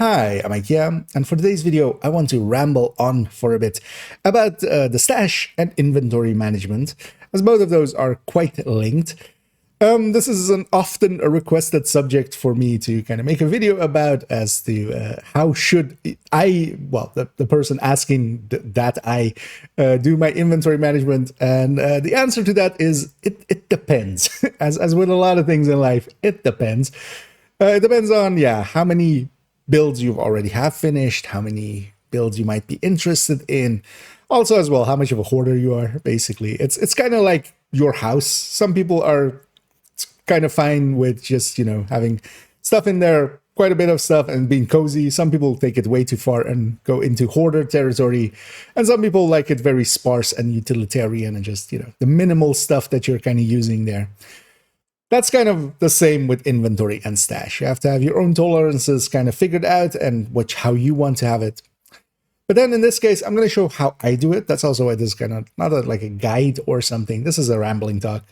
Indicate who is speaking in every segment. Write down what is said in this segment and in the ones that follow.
Speaker 1: Hi, I'm Ikea, and for today's video, I want to ramble on for a bit about the stash and inventory management, as both of those are quite linked. This is an often a requested subject for me to kind of make a video about as to how should I, well, the person asking that I do my inventory management, and the answer to that is it depends. as with a lot of things in life, it depends. It depends on, yeah, how many builds you already have finished, how many builds you might be interested in. Also, as well, how much of a hoarder you are, basically. It's kind of like your house. Some people are kind of fine with just, having stuff in there, quite a bit of stuff, and being cozy. Some people take it way too far and go into hoarder territory. And some people like it very sparse and utilitarian and just, the minimal stuff that you're kind of using there. That's kind of the same with inventory and stash. You have to have your own tolerances kind of figured out and how you want to have it. But then in this case, I'm going to show how I do it. That's also why this is kind of not like a guide or something. This is a rambling talk.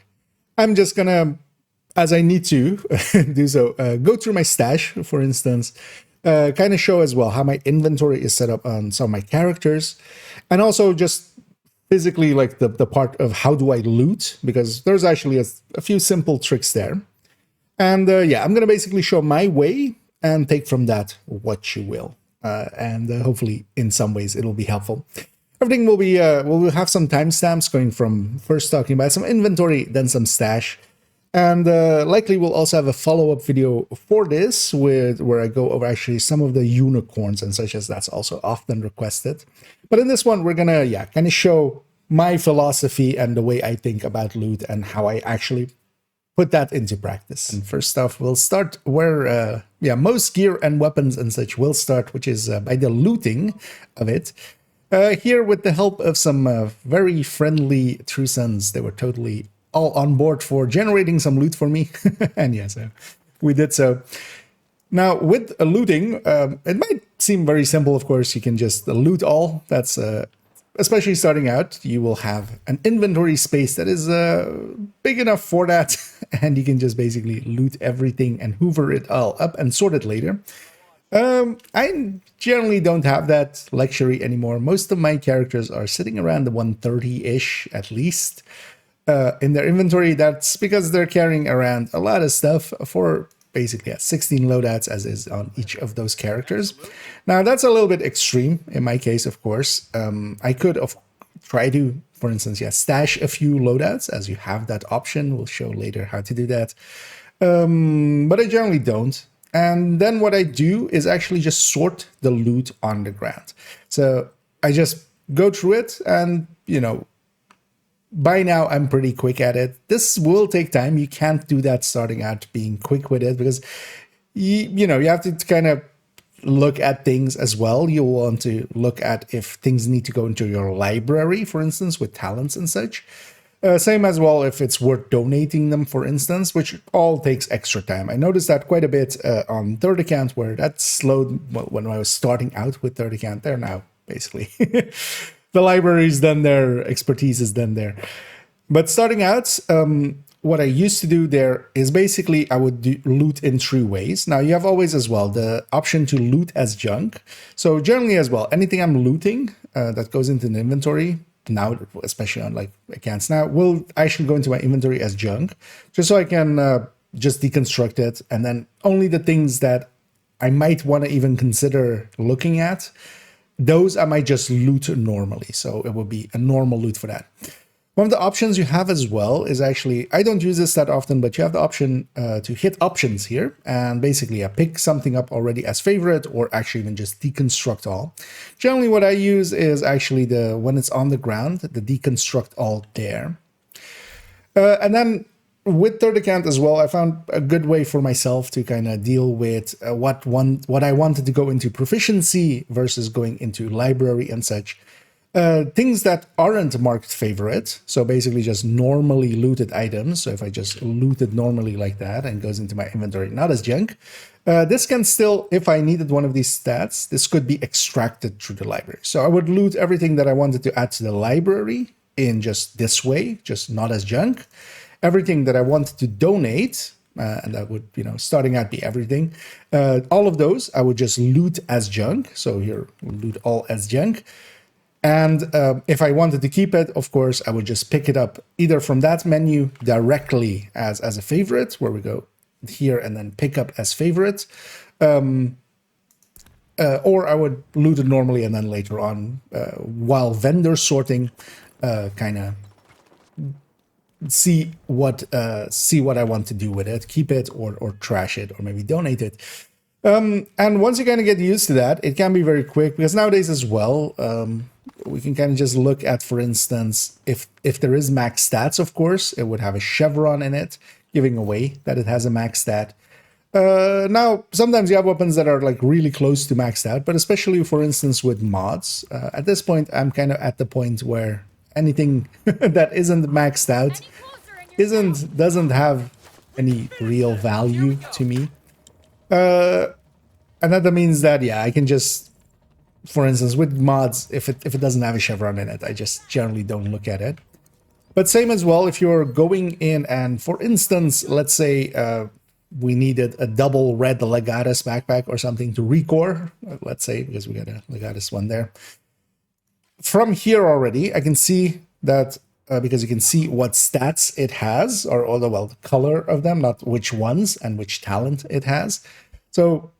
Speaker 1: I'm just going to, as I need to do so, go through my stash, for instance, kind of show as well how my inventory is set up on some of my characters, and also just physically like the part of how do I loot, because there's actually a few simple tricks there. And yeah, I'm going to basically show my way and take from that what you will. And hopefully in some ways it'll be helpful. Everything will be, we'll have some timestamps going from first talking about some inventory, then some stash. And likely we'll also have a follow-up video for this where I go over actually some of the unicorns and such, as that's also often requested. But in this one, we're going to, yeah, kind of show my philosophy and the way I think about loot and how I actually put that into practice. And first off, we'll start where, most gear and weapons and such will start, which is by the looting of it. Here, with the help of some very friendly True Sons, they were totally all on board for generating some loot for me. And yeah, so we did so. Now, with looting, it might seem very simple, of course. You can just loot all. That's, especially starting out, you will have an inventory space that is big enough for that. And you can just basically loot everything and hoover it all up and sort it later. I generally don't have that luxury anymore. Most of my characters are sitting around the 130-ish at least. In their inventory. That's because they're carrying around a lot of stuff for basically 16 loadouts, as is on each of those characters. Now, that's a little bit extreme in my case, of course. I could try to, for instance, stash a few loadouts, as you have that option. We'll show later how to do that. But I generally don't. And then what I do is actually just sort the loot on the ground. So I just go through it and, by now, I'm pretty quick at it. This will take time. You can't do that starting out being quick with it, because you have to kind of look at things as well. You'll want to look at if things need to go into your library, for instance, with talents and such. Same as well if it's worth donating them, for instance, which all takes extra time. I noticed that quite a bit on third account, where that slowed, well, when I was starting out with third account. They're now basically the library's done there, expertise is done there. But starting out, what I used to do there is basically I would loot in 3 ways. Now, you have always as well the option to loot as junk. So generally as well, anything I'm looting that goes into the inventory, now, especially on like accounts now, will actually go into my inventory as junk, just so I can just deconstruct it. And then only the things that I might want to even consider looking at, those I might just loot normally. So it will be a normal loot for that. One of the options you have as well is actually, I don't use this that often, but you have the option to hit options here and basically pick something up already as favorite, or actually even just deconstruct all. Generally what I use is actually when it's on the ground, the deconstruct all there. And then with third account as well, I found a good way for myself to kind of deal with what I wanted to go into proficiency versus going into library and such. Things that aren't marked favorite, so basically just normally looted items. So if I just looted normally like that and goes into my inventory, not as junk, this can still, if I needed one of these stats, this could be extracted through the library. So I would loot everything that I wanted to add to the library in just this way, just not as junk. Everything that I wanted to donate and that would, starting out be everything. All of those I would just loot as junk. So here, loot all as junk. And if I wanted to keep it, of course, I would just pick it up either from that menu directly as a favorite, where we go here and then pick up as favorite. Or I would loot it normally and then later on, while vendor sorting, kind of see what I want to do with it, keep it or trash it, or maybe donate it. And once you kind of get used to that, it can be very quick, because nowadays as well, we can kind of just look at, for instance, if there is max stats, of course, it would have a chevron in it, giving away that it has a max stat. Now, sometimes you have weapons that are like really close to maxed out, but especially, for instance, with mods, at this point, I'm kind of at the point where anything that isn't maxed out doesn't have any real value to me. And that means that, yeah, I can just, for instance, with mods, if it doesn't have a chevron in it, I just generally don't look at it. But same as well, if you're going in and, for instance, let's say we needed a double red Legatus backpack or something to recore, let's say, because we got a Legatus one there. From here already, I can see that, because you can see what stats it has, or well, the color of them, not which ones and which talent it has. So,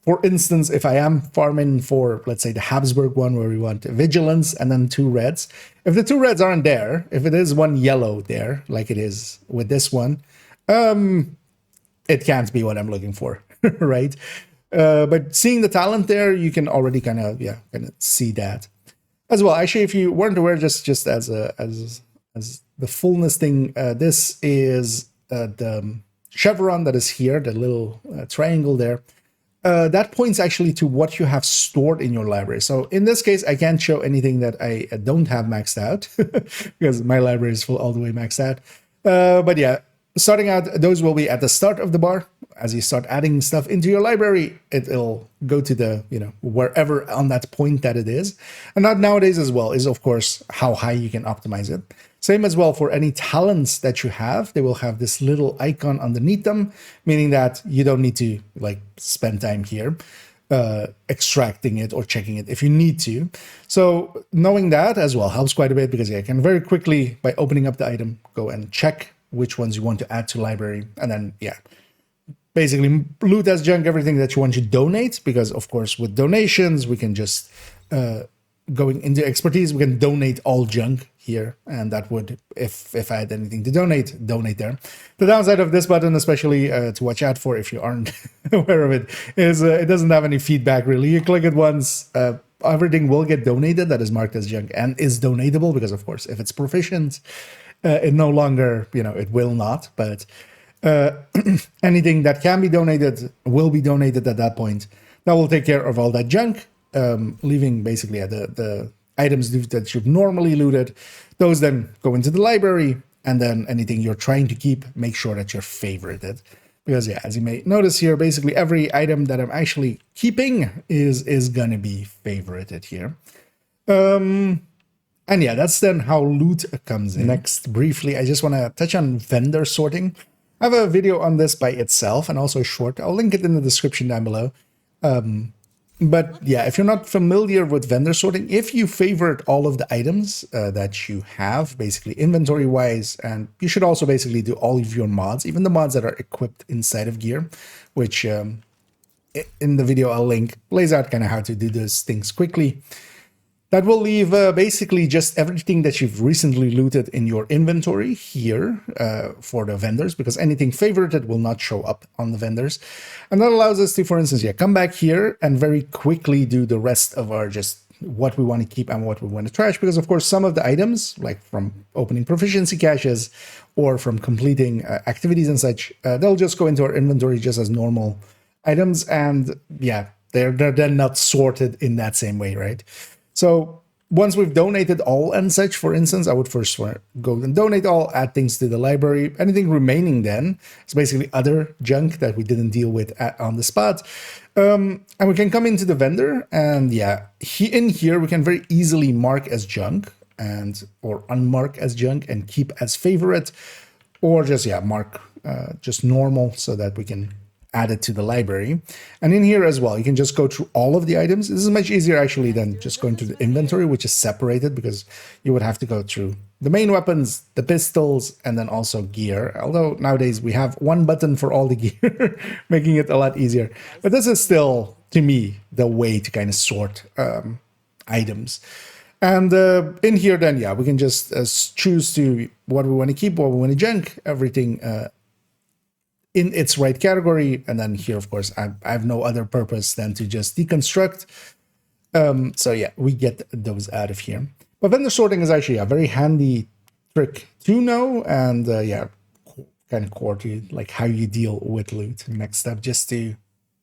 Speaker 1: for instance, if I am farming for, let's say, the Habsburg one, where we want vigilance and then 2 reds, if the 2 reds aren't there, if it is 1 yellow there, like it is with this one, it can't be what I'm looking for, right? But seeing the talent there, you can already kind of see that as well. Actually, if you weren't aware, just as the fullness thing, this is the chevron that is here, the little triangle there. That points actually to what you have stored in your library. So in this case, I can't show anything that I don't have maxed out because my library is full all the way maxed out. But yeah, starting out, those will be at the start of the bar. As you start adding stuff into your library, it'll go to the, wherever on that point that it is. And that nowadays as well is, of course, how high you can optimize it. Same as well for any talents that you have, they will have this little icon underneath them, meaning that you don't need to like spend time here extracting it or checking it if you need to. So knowing that as well helps quite a bit, because I can very quickly, by opening up the item, go and check which ones you want to add to library, and then basically loot as junk everything that you want to donate, because of course with donations we can just going into expertise, we can donate all junk here, and that would, if I had anything to donate there. The downside of this button, especially to watch out for if you aren't aware of it, is it doesn't have any feedback really. You click it once, everything will get donated that is marked as junk and is donatable, because of course if it's proficient, it no longer, it will not, but anything that can be donated will be donated at that point. That will take care of all that junk, leaving basically the items that you've normally looted. Those then go into the library, and then anything you're trying to keep, make sure that you're favorited. Because as you may notice here, basically every item that I'm actually keeping is gonna be favorited here. And that's then how loot comes in. Next, briefly, I just want to touch on vendor sorting. I have a video on this by itself and also a short. I'll link it in the description down below. But if you're not familiar with vendor sorting, if you favorite all of the items that you have, basically inventory-wise, and you should also basically do all of your mods, even the mods that are equipped inside of gear, which in the video I'll link, lays out kind of how to do those things quickly. That will leave basically just everything that you've recently looted in your inventory here for the vendors, because anything favorited will not show up on the vendors. And that allows us to, for instance, come back here and very quickly do the rest of our just what we want to keep and what we want to trash. Because, of course, some of the items, like from opening proficiency caches or from completing activities and such, they'll just go into our inventory just as normal items. And they're then not sorted in that same way, right? So once we've donated all and such, for instance, I would first go and donate all, add things to the library. Anything remaining then is basically other junk that we didn't deal with on the spot. And we can come into the vendor, and in here we can very easily mark as junk or unmark as junk and keep as favorite, or just mark just normal so that we can add it to the library. And in here as well, you can just go through all of the items. This is much easier actually than just going to the inventory, which is separated, because you would have to go through the main weapons, the pistols, and then also gear. Although nowadays we have one button for all the gear, making it a lot easier. But this is still, to me, the way to kind of sort items. And in here then, yeah, we can just choose to what we want to keep, what we want to junk, everything in its right category. And then here, of course, I have no other purpose than to just deconstruct. So yeah, we get those out of here. But vendor sorting is actually a very handy trick to know, and yeah, kind of core to like how you deal with loot. Next step, just to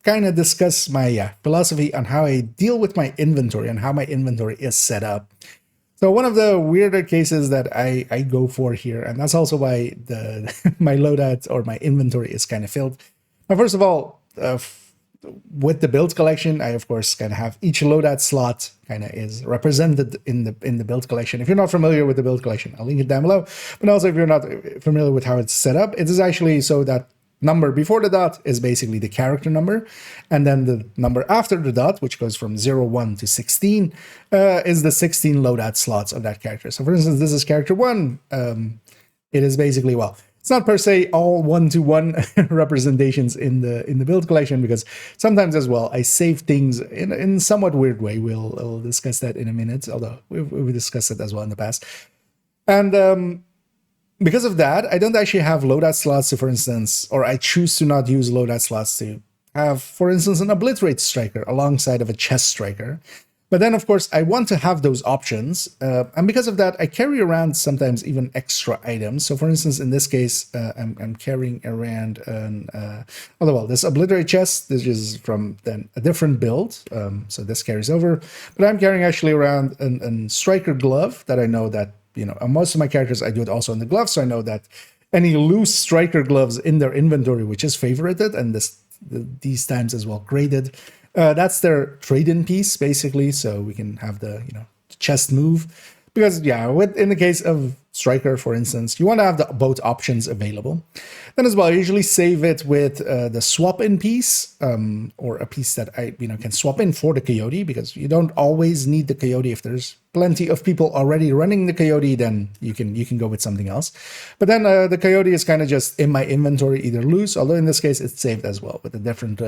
Speaker 1: kind of discuss my philosophy on how I deal with my inventory and how my inventory is set up. So one of the weirder cases that I go for here, and that's also why my loadout or my inventory is kind of filled. Now, first of all, with the build collection, I of course kind of have each loadout slot kind of is represented in the build collection. If you're not familiar with the build collection, I'll link it down below. But also, if you're not familiar with how it's set up, it is actually so that number before the dot is basically the character number, and then the number after the dot, which goes from 0, 1 to 16, is the 16 loadout slots of that character. So for instance, this is character 1. It is basically, well, it's not per se all one-to-one representations in the build collection, because sometimes as well I save things in somewhat weird way. We'll discuss that in a minute, although we've discussed it as well in the past. And because of that, I don't actually have loadout slots to, for instance, or I choose to not use loadout slots to have, for instance, an obliterate striker alongside of a chest striker. But then, of course, I want to have those options. And because of that, I carry around sometimes even extra items. So, for instance, in this case, I'm carrying around this obliterate chest. This is from then a different build. So this carries over. But I'm carrying actually around a striker glove that I know that, you know, most of my characters, I do it also in the gloves, so I know that any loose striker gloves in their inventory, which is favorited, and these times as well graded, that's their trade-in piece, basically, so we can have the, you know, chest move. Because, yeah, in the case of striker, for instance, you want to have both options available. Then as well, I usually save it with the swap-in piece, or a piece that I, you know, can swap in for the coyote, because you don't always need the coyote. If there's plenty of people already running the coyote, then you can go with something else. But then the coyote is kind of just in my inventory, either loose, although in this case it's saved as well with a different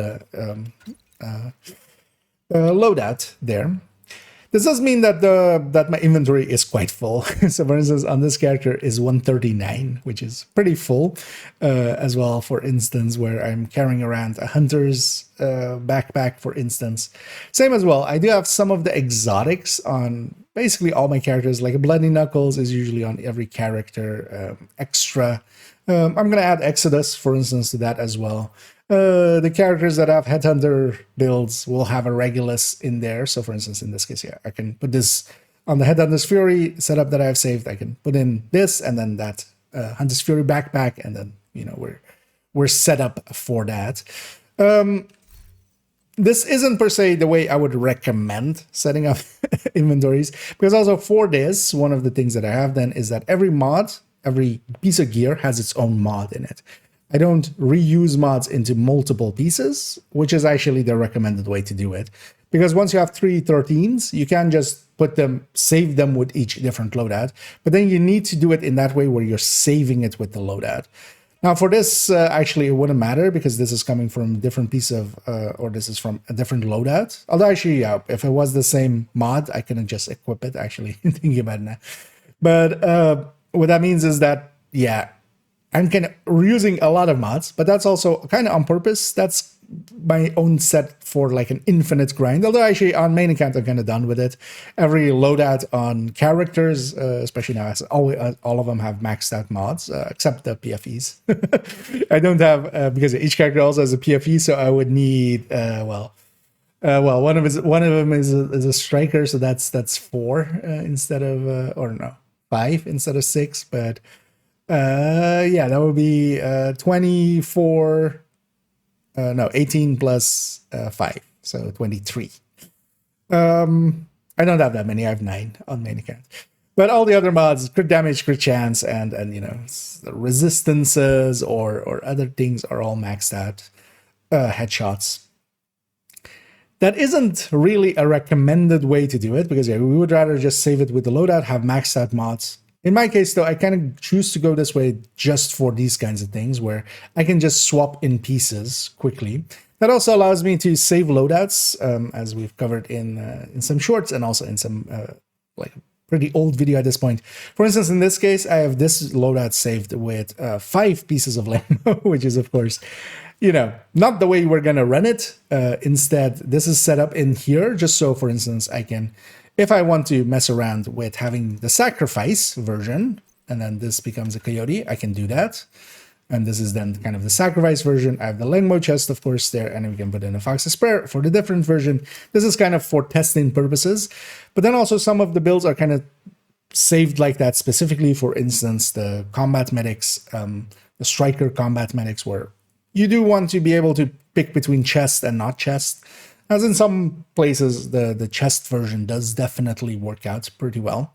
Speaker 1: loadout there. This does mean that my inventory is quite full. So for instance, on this character is 139, which is pretty full as well, for instance, where I'm carrying around a hunter's backpack, for instance. Same as well, I do have some of the exotics on basically all my characters, like a Bloody Knuckles is usually on every character extra. I'm going to add Exodus, for instance, to that as well. The characters that have Headhunter builds will have a Regulus in there. So for instance, in this case, yeah, I can put this on the Headhunter's Fury setup that I've saved. I can put in this and then that Hunter's Fury backpack, and then, you know, we're set up for that. This isn't per se the way I would recommend setting up inventories, because also for this, one of the things that I have then is that every piece of gear has its own mod in it. I don't reuse mods into multiple pieces, which is actually the recommended way to do it. Because once you have 3 13s, you can just save them with each different loadout. But then you need to do it in that way where you're saving it with the loadout. Now for this, actually it wouldn't matter, because this is coming from a different piece of, or this is from a different loadout. Although actually, yeah, if it was the same mod, I couldn't just equip it, actually, thinking about it now. But what that means is that, yeah, I'm kind of reusing a lot of mods, but that's also kind of on purpose. That's my own set for like an infinite grind. Although actually on main account, I'm kind of done with it. Every loadout on characters, especially now, all of them have maxed out mods, except the PFEs. I don't have, because each character also has a PFE, so I would need, one of them is a striker, so that's 4 instead of, or no, 5 instead of 6, but yeah, that would be 24, 18 plus 5, so 23. I don't have that many. I have 9 on main account. But all the other mods, crit damage, crit chance, and you know, resistances or other things are all maxed out. Headshots. That isn't really a recommended way to do it, because yeah, we would rather just save it with the loadout, have maxed out mods. In my case, though, I kind of choose to go this way just for these kinds of things, where I can just swap in pieces quickly. That also allows me to save loadouts, as we've covered in some shorts and also in some like pretty old video at this point. For instance, in this case, I have this loadout saved with 5 pieces of Lambo, which is, of course, you know, not the way we're going to run it. Instead, this is set up in here just so, for instance, I can, if I want to mess around with having the sacrifice version, and then this becomes a coyote, I can do that. And this is then kind of the sacrifice version. I have the Lengmo chest, of course, there, and we can put in a Fox's Prayer for the different version. This is kind of for testing purposes. But then also some of the builds are kind of saved like that, specifically, for instance, the combat medics, the striker combat medics, where you do want to be able to pick between chest and not chest. As in some places, the chest version does definitely work out pretty well.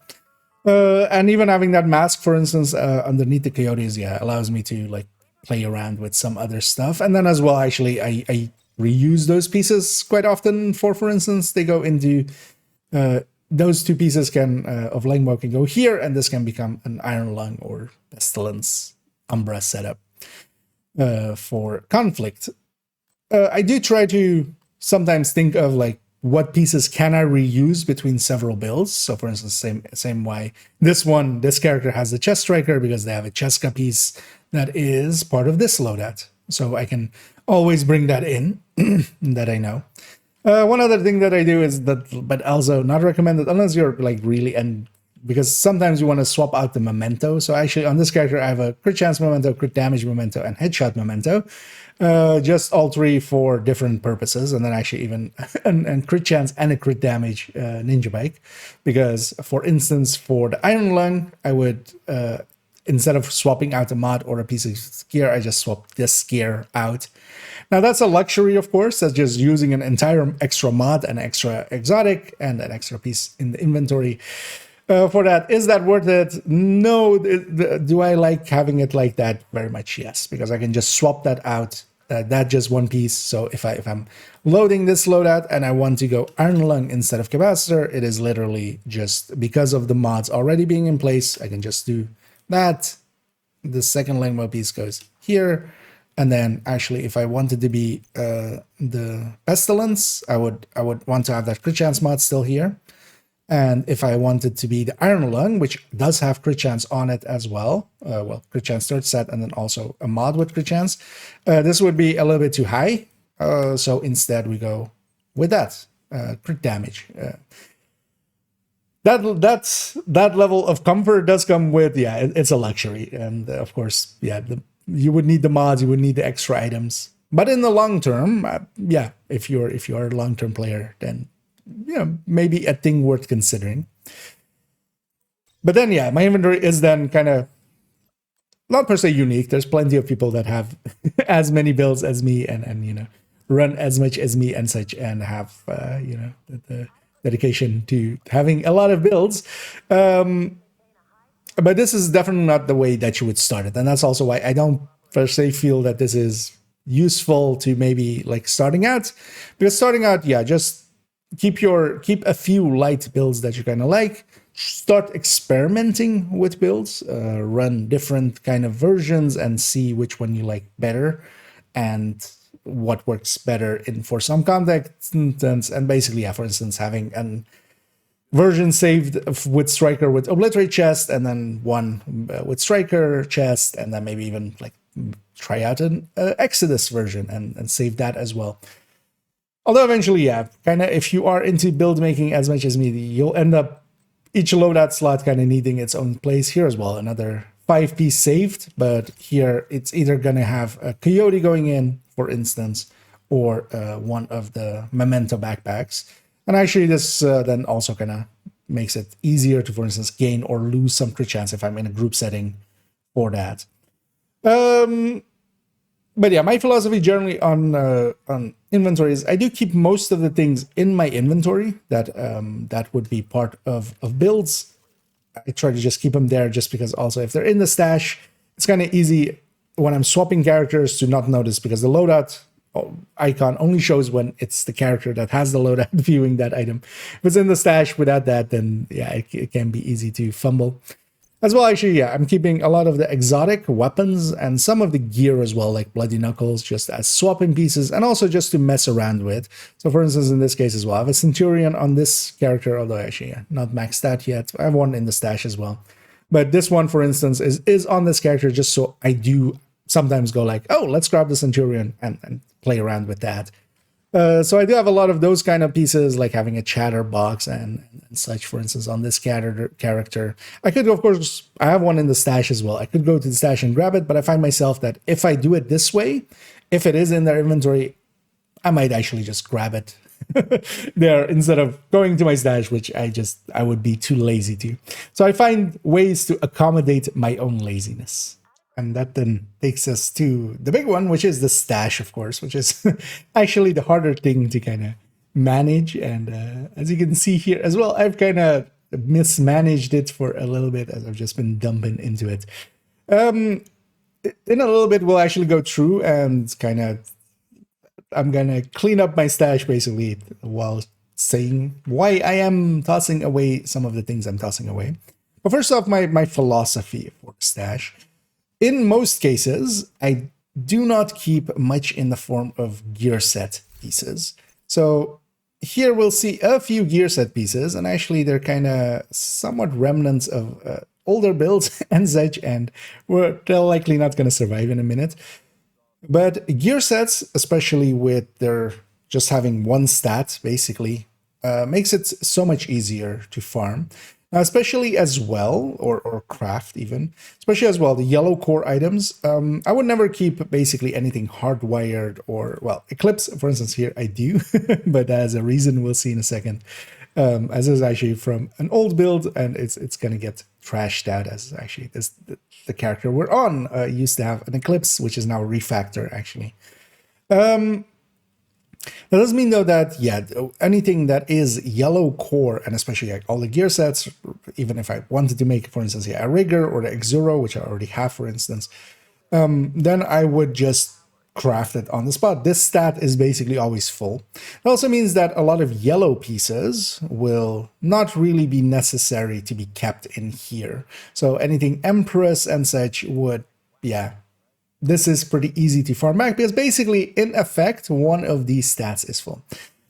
Speaker 1: And even having that mask, for instance, underneath the coyotes, yeah, allows me to like play around with some other stuff. And then as well, actually, I reuse those pieces quite often. For instance, they go into those 2 pieces can of Lengmo can go here, and this can become an Iron Lung or Pestilence Umbra setup for conflict. I do try to sometimes think of like, what pieces can I reuse between several builds? So for instance, same way, this character has the chest striker because they have a Cheska piece that is part of this loadout. So I can always bring that in, that I know. One other thing that I do is that, but also not recommended unless you're like really, and because sometimes you want to swap out the memento. So actually on this character, I have a crit chance memento, crit damage memento, and headshot memento. Just all 3 for different purposes, and then actually even and crit chance and a crit damage ninja bike, because for instance, for the Iron Lung, I would instead of swapping out a mod or a piece of gear, I just swap this gear out. Now that's a luxury, of course. That's just using an entire extra mod, an extra exotic, and an extra piece in the inventory. For that, is that worth it? No. Do I like having it like that? Very much yes, because I can just swap that out. That just one piece. So if I'm loading this loadout and I want to go Iron Lung instead of Capacitor, it is literally just because of the mods already being in place. I can just do that. The second Lengmo piece goes here. And then actually, if I wanted to be the Pestilence, I would want to have that crit chance mod still here. And if I wanted to be the Iron Lung, which does have crit chance on it as well, well, crit chance third set, and then also a mod with crit chance, this would be a little bit too high. So instead we go with that, crit damage. That level of comfort does come with, yeah, it's a luxury. And of course, yeah, you would need the mods, you would need the extra items. But in the long term, yeah, if you're a long-term player, then yeah, maybe a thing worth considering. But then, yeah, my inventory is then kind of not per se unique. There's plenty of people that have as many builds as me and you know, run as much as me and such, and have you know, the dedication to having a lot of builds. But this is definitely not the way that you would start it, and that's also why I don't per se feel that this is useful to maybe like starting out, because starting out, yeah, just keep a few light builds that you kind of like. Start experimenting with builds, run different kind of versions and see which one you like better and what works better for some context. And basically, yeah, for instance, having an version saved with striker with obliterate chest, and then one with striker chest, and then maybe even like try out an Exodus version and save that as well. Although eventually, yeah, kind of if you are into build making as much as me, you'll end up each loadout slot kind of needing its own place here as well. Another 5-piece saved, but here it's either going to have a coyote going in, for instance, or one of the memento backpacks. And actually this then also kind of makes it easier to, for instance, gain or lose some crit chance if I'm in a group setting for that. But yeah, my philosophy generally on inventory is I do keep most of the things in my inventory that that would be part of builds. I try to just keep them there just because also if they're in the stash, it's kind of easy when I'm swapping characters to not notice because the loadout icon only shows when it's the character that has the loadout viewing that item. If it's in the stash without that, then yeah, it can be easy to fumble. As well, actually, yeah, I'm keeping a lot of the exotic weapons and some of the gear as well, like Bloody Knuckles, just as swapping pieces and also just to mess around with. So for instance, in this case as well, I have a Centurion on this character, although actually, yeah, not maxed out yet. I have one in the stash as well. But this one, for instance, is on this character just so I do sometimes go like, oh, let's grab the Centurion and play around with that. So I do have a lot of those kind of pieces, like having a chatterbox and such, for instance, on this character. I could, of course, I have one in the stash as well. I could go to the stash and grab it, but I find myself that if I do it this way, if it is in their inventory, I might actually just grab it there instead of going to my stash, which I would be too lazy to. So I find ways to accommodate my own laziness. And that then takes us to the big one, which is the stash, of course, which is actually the harder thing to kind of manage. And as you can see here as well, I've kind of mismanaged it for a little bit as I've just been dumping into it. In a little bit, we'll actually go through and kind of, I'm going to clean up my stash basically while saying why I am tossing away some of the things I'm tossing away. But first off, my philosophy for stash. In most cases, I do not keep much in the form of gear set pieces. So here we'll see a few gear set pieces, and actually they're kind of somewhat remnants of older builds and such, and they're likely not going to survive in a minute. But gear sets, especially with their just having one stat, basically, makes it so much easier to farm. Now, especially as well, or craft even, especially as well, the yellow core items, I would never keep basically anything hardwired or, well, Eclipse, for instance, here I do, but that has a reason we'll see in a second. As is actually from an old build, and it's going to get trashed out as actually the character we're on used to have an Eclipse, which is now a refactor, actually. That doesn't mean, though, that, yeah, anything that is yellow core, and especially like all the gear sets, even if I wanted to make, for instance, yeah, a Rigger or the Exuro, which I already have, for instance, then I would just craft it on the spot. This stat is basically always full. It also means that a lot of yellow pieces will not really be necessary to be kept in here. So anything Empress and such would, yeah, this is pretty easy to farm back because basically, in effect, one of these stats is full.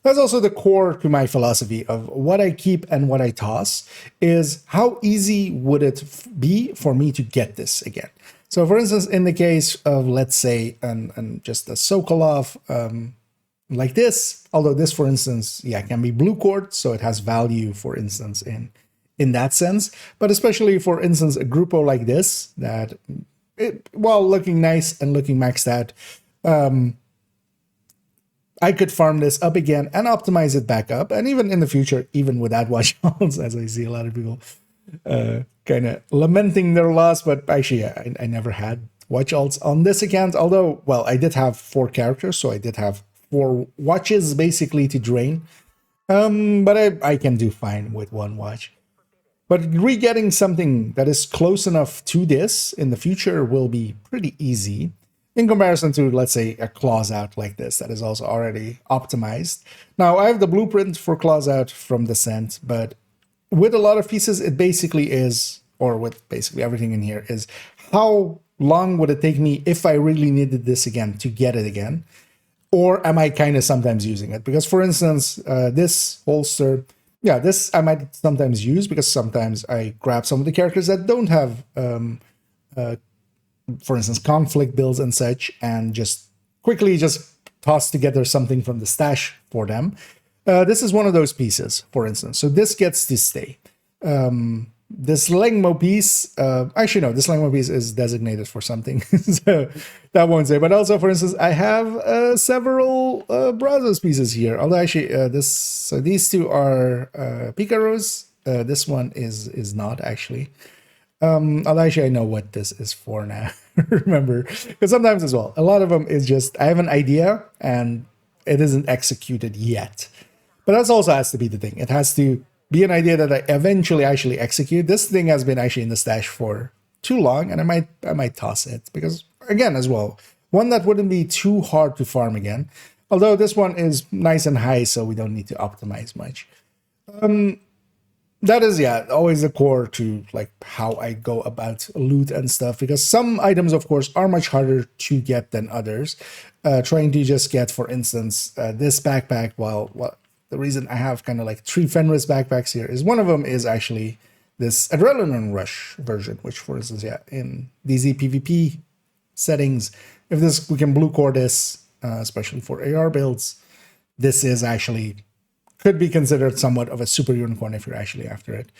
Speaker 1: That's also the core to my philosophy of what I keep and what I toss is how easy would it be for me to get this again. So for instance, in the case of, let's say, just a Sokolov like this, although this, for instance, yeah, can be blue court, so it has value, for instance, in that sense. But especially, for instance, a Grupo like this that, while looking nice and looking maxed out, I could farm this up again and optimize it back up. And even in the future, even without watch alts, as I see a lot of people kind of lamenting their loss. But actually, yeah, I never had watch alts on this account. Although, well, I did have 4 characters, so I did have 4 watches basically to drain. But I can do fine with 1 watch. But re-getting something that is close enough to this in the future will be pretty easy in comparison to, let's say, a claws out like this that is also already optimized. Now, I have the blueprint for claws out from Descent, but with a lot of pieces, it basically is, or with basically everything in here, is how long would it take me if I really needed this again to get it again? Or am I kind of sometimes using it? Because, for instance, this holster, yeah, this I might sometimes use because sometimes I grab some of the characters that don't have, for instance, conflict builds and such, and just quickly just toss together something from the stash for them. This is one of those pieces, for instance. So this gets to stay. This Lengmo piece, actually no, this Lengmo piece is designated for something, so that won't say. But also, for instance, I have several Brazos pieces here. Although actually, so these 2 are Picaros. This one is not actually. Although actually, I know what this is for now. Remember, because sometimes as well, a lot of them is just I have an idea and it isn't executed yet. But that also has to be the thing. It has to be an idea that I eventually actually execute. This thing has been actually in the stash for too long, and I might toss it because, again, as well, one that wouldn't be too hard to farm again. Although this one is nice and high, so we don't need to optimize much. That is, yeah, always the core to like how I go about loot and stuff, because some items, of course, are much harder to get than others. Trying to just get, for instance, this backpack, well, the reason I have kind of like 3 Fenris backpacks here is one of them is actually this Adrenaline Rush version, which, for instance, yeah, in DZ PvP settings, if this we can blue core this, especially for AR builds, this is actually could be considered somewhat of a super unicorn if you're actually after it.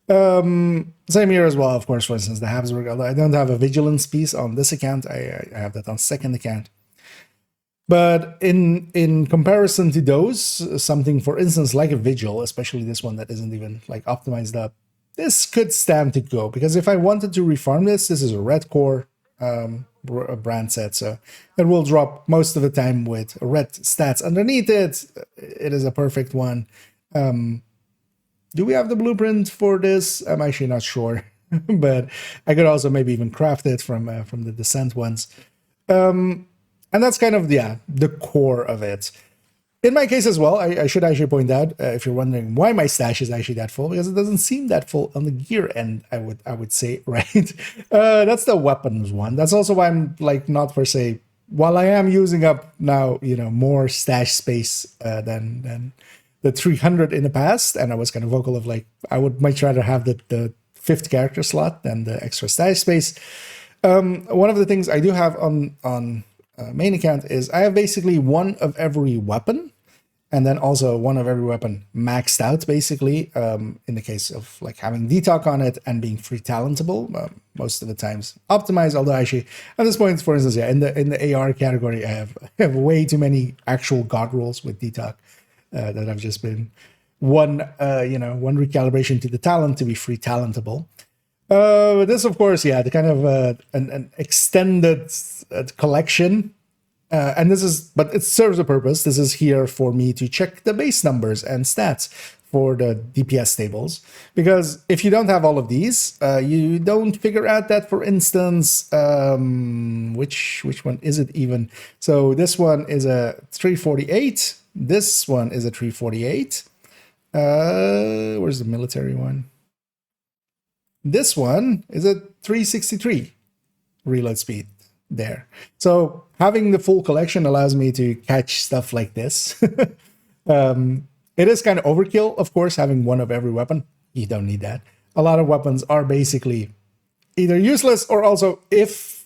Speaker 1: Same here as well, of course, for instance, the Habsburg, although I don't have a vigilance piece on this account, I have that on second account. But in comparison to those, something, for instance, like a Vigil, especially this one that isn't even like optimized up, this could stand to go, because if I wanted to refarm this is a red core brand set, so it will drop most of the time with red stats underneath it. It is a perfect one. Do we have the blueprint for this? I'm actually not sure, but I could also maybe even craft it from the Descent ones. And that's kind of, yeah, the core of it. In my case as well, I should actually point out, if you're wondering why my stash is actually that full, because it doesn't seem that full on the gear end, I would say, right? That's the weapons one. That's also why I'm like not per se, while I am using up now, you know, more stash space than the 300 in the past, and I was kind of vocal of like, I would much rather have the 5th character slot than the extra stash space. One of the things I do have on main account is I have basically one of every weapon, and then also one of every weapon maxed out, basically, in the case of like having detox on it and being free talentable, most of the times optimized, although actually at this point, for instance, yeah, in the AR category, I have way too many actual god rolls with detox that have just been one recalibration to the talent to be free talentable. This, of course, yeah, the kind of an extended collection, and this is, but it serves a purpose. This is here for me to check the base numbers and stats for the DPS tables, because if you don't have all of these, you don't figure out that, for instance, which one is it even? So this one is a 348. This one is a 348. Where's the military one? This one is a 363 reload speed there. So having the full collection allows me to catch stuff like this. It is kind of overkill, of course, having one of every weapon. You don't need that. A lot of weapons are basically either useless, or also if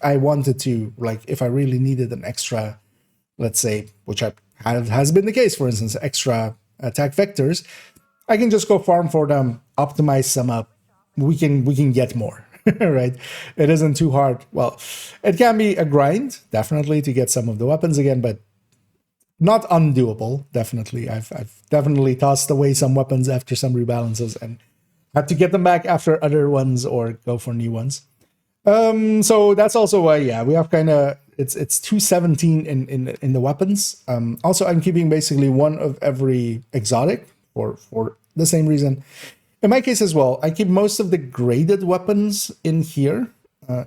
Speaker 1: I wanted to, like if I really needed an extra, let's say, which has been the case, for instance, extra attack vectors, I can just go farm for them, optimize some up. We can get more, right? It isn't too hard. Well, it can be a grind, definitely, to get some of the weapons again, but not undoable, definitely. I've definitely tossed away some weapons after some rebalances and had to get them back after other ones or go for new ones. So that's also why, yeah, we have kind of, it's 217 in the weapons. Also, I'm keeping basically one of every exotic for the same reason. In my case as well, I keep most of the graded weapons in here,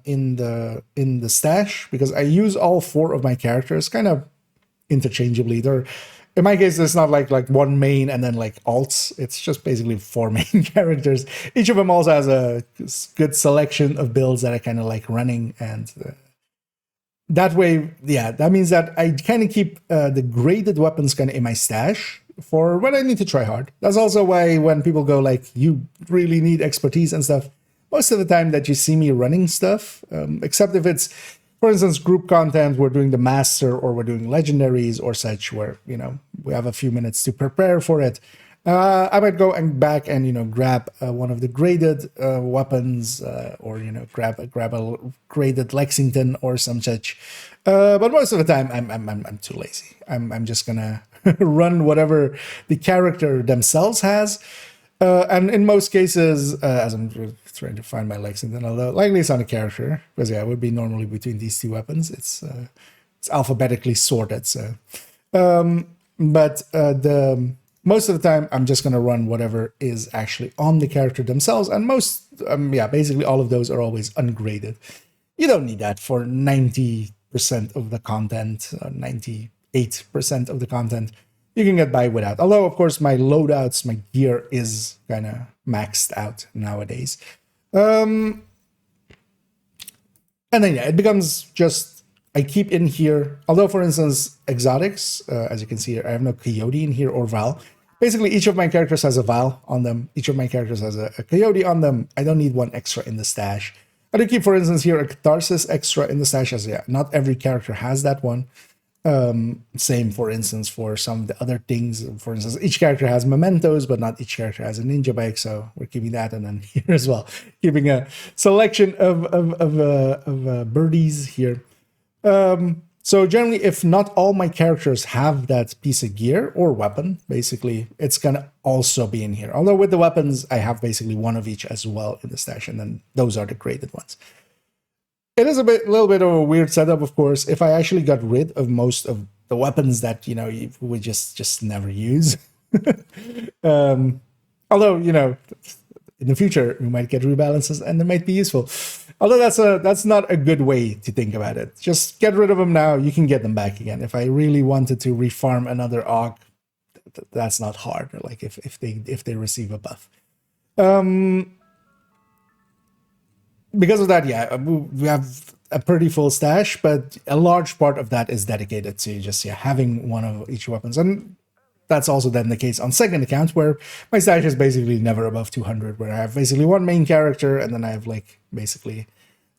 Speaker 1: in the stash, because I use all 4 of my characters kind of interchangeably. In my case, it's not like one main and then like alts. It's just basically 4 main characters. Each of them also has a good selection of builds that I kind of like running, and that way, yeah, that means that I kind of keep the graded weapons kind of in my stash for when I need to try hard. That's also why when people go like, you really need expertise and stuff, most of the time that you see me running stuff, except if it's, for instance, group content, we're doing the master or we're doing legendaries or such, where, you know, we have a few minutes to prepare for it. I might go and back and, you know, grab one of the graded weapons, or, you know, grab a graded Lexington or some such. But most of the time, I'm too lazy. I'm just gonna run whatever the character themselves has. And in most cases, as I'm trying to find my Lexington, although likely it's on a character, because yeah, it would be normally between these 2 weapons. It's alphabetically sorted. So, but Most of the time, I'm just going to run whatever is actually on the character themselves. And yeah, basically all of those are always ungraded. You don't need that for 90% of the content, 98% of the content. You can get by without. Although, of course, my loadouts, my gear is kind of maxed out nowadays. And then, yeah, it becomes just, I keep in here, although, for instance, exotics, as you can see here, I have no coyote in here or Val. Basically, each of my characters has a Val on them. Each of my characters has a coyote on them. I don't need one extra in the stash. I do keep, for instance, here a catharsis extra in the stash, as yeah, not every character has that one. Same, for instance, for some of the other things. For instance, each character has mementos, but not each character has a ninja bike, so we're keeping that. And then here as well, keeping a selection of birdies here. So generally, if not all my characters have that piece of gear or weapon, basically, it's gonna also be in here. Although with the weapons, I have basically one of each as well in the stash, and then those are the graded ones. It is a little bit of a weird setup, of course. If I actually got rid of most of the weapons that, you know, you would just never use. Although, you know, in the future, we might get rebalances and they might be useful. Although that's not a good way to think about it. Just get rid of them now. You can get them back again. If I really wanted to refarm another AUG, that's not hard. Like if they receive a buff. Because of that, yeah, we have a pretty full stash, but a large part of that is dedicated to just having one of each weapons. And that's also then the case on second account, where my stash is basically never above 200, where I have basically one main character, and then I have like basically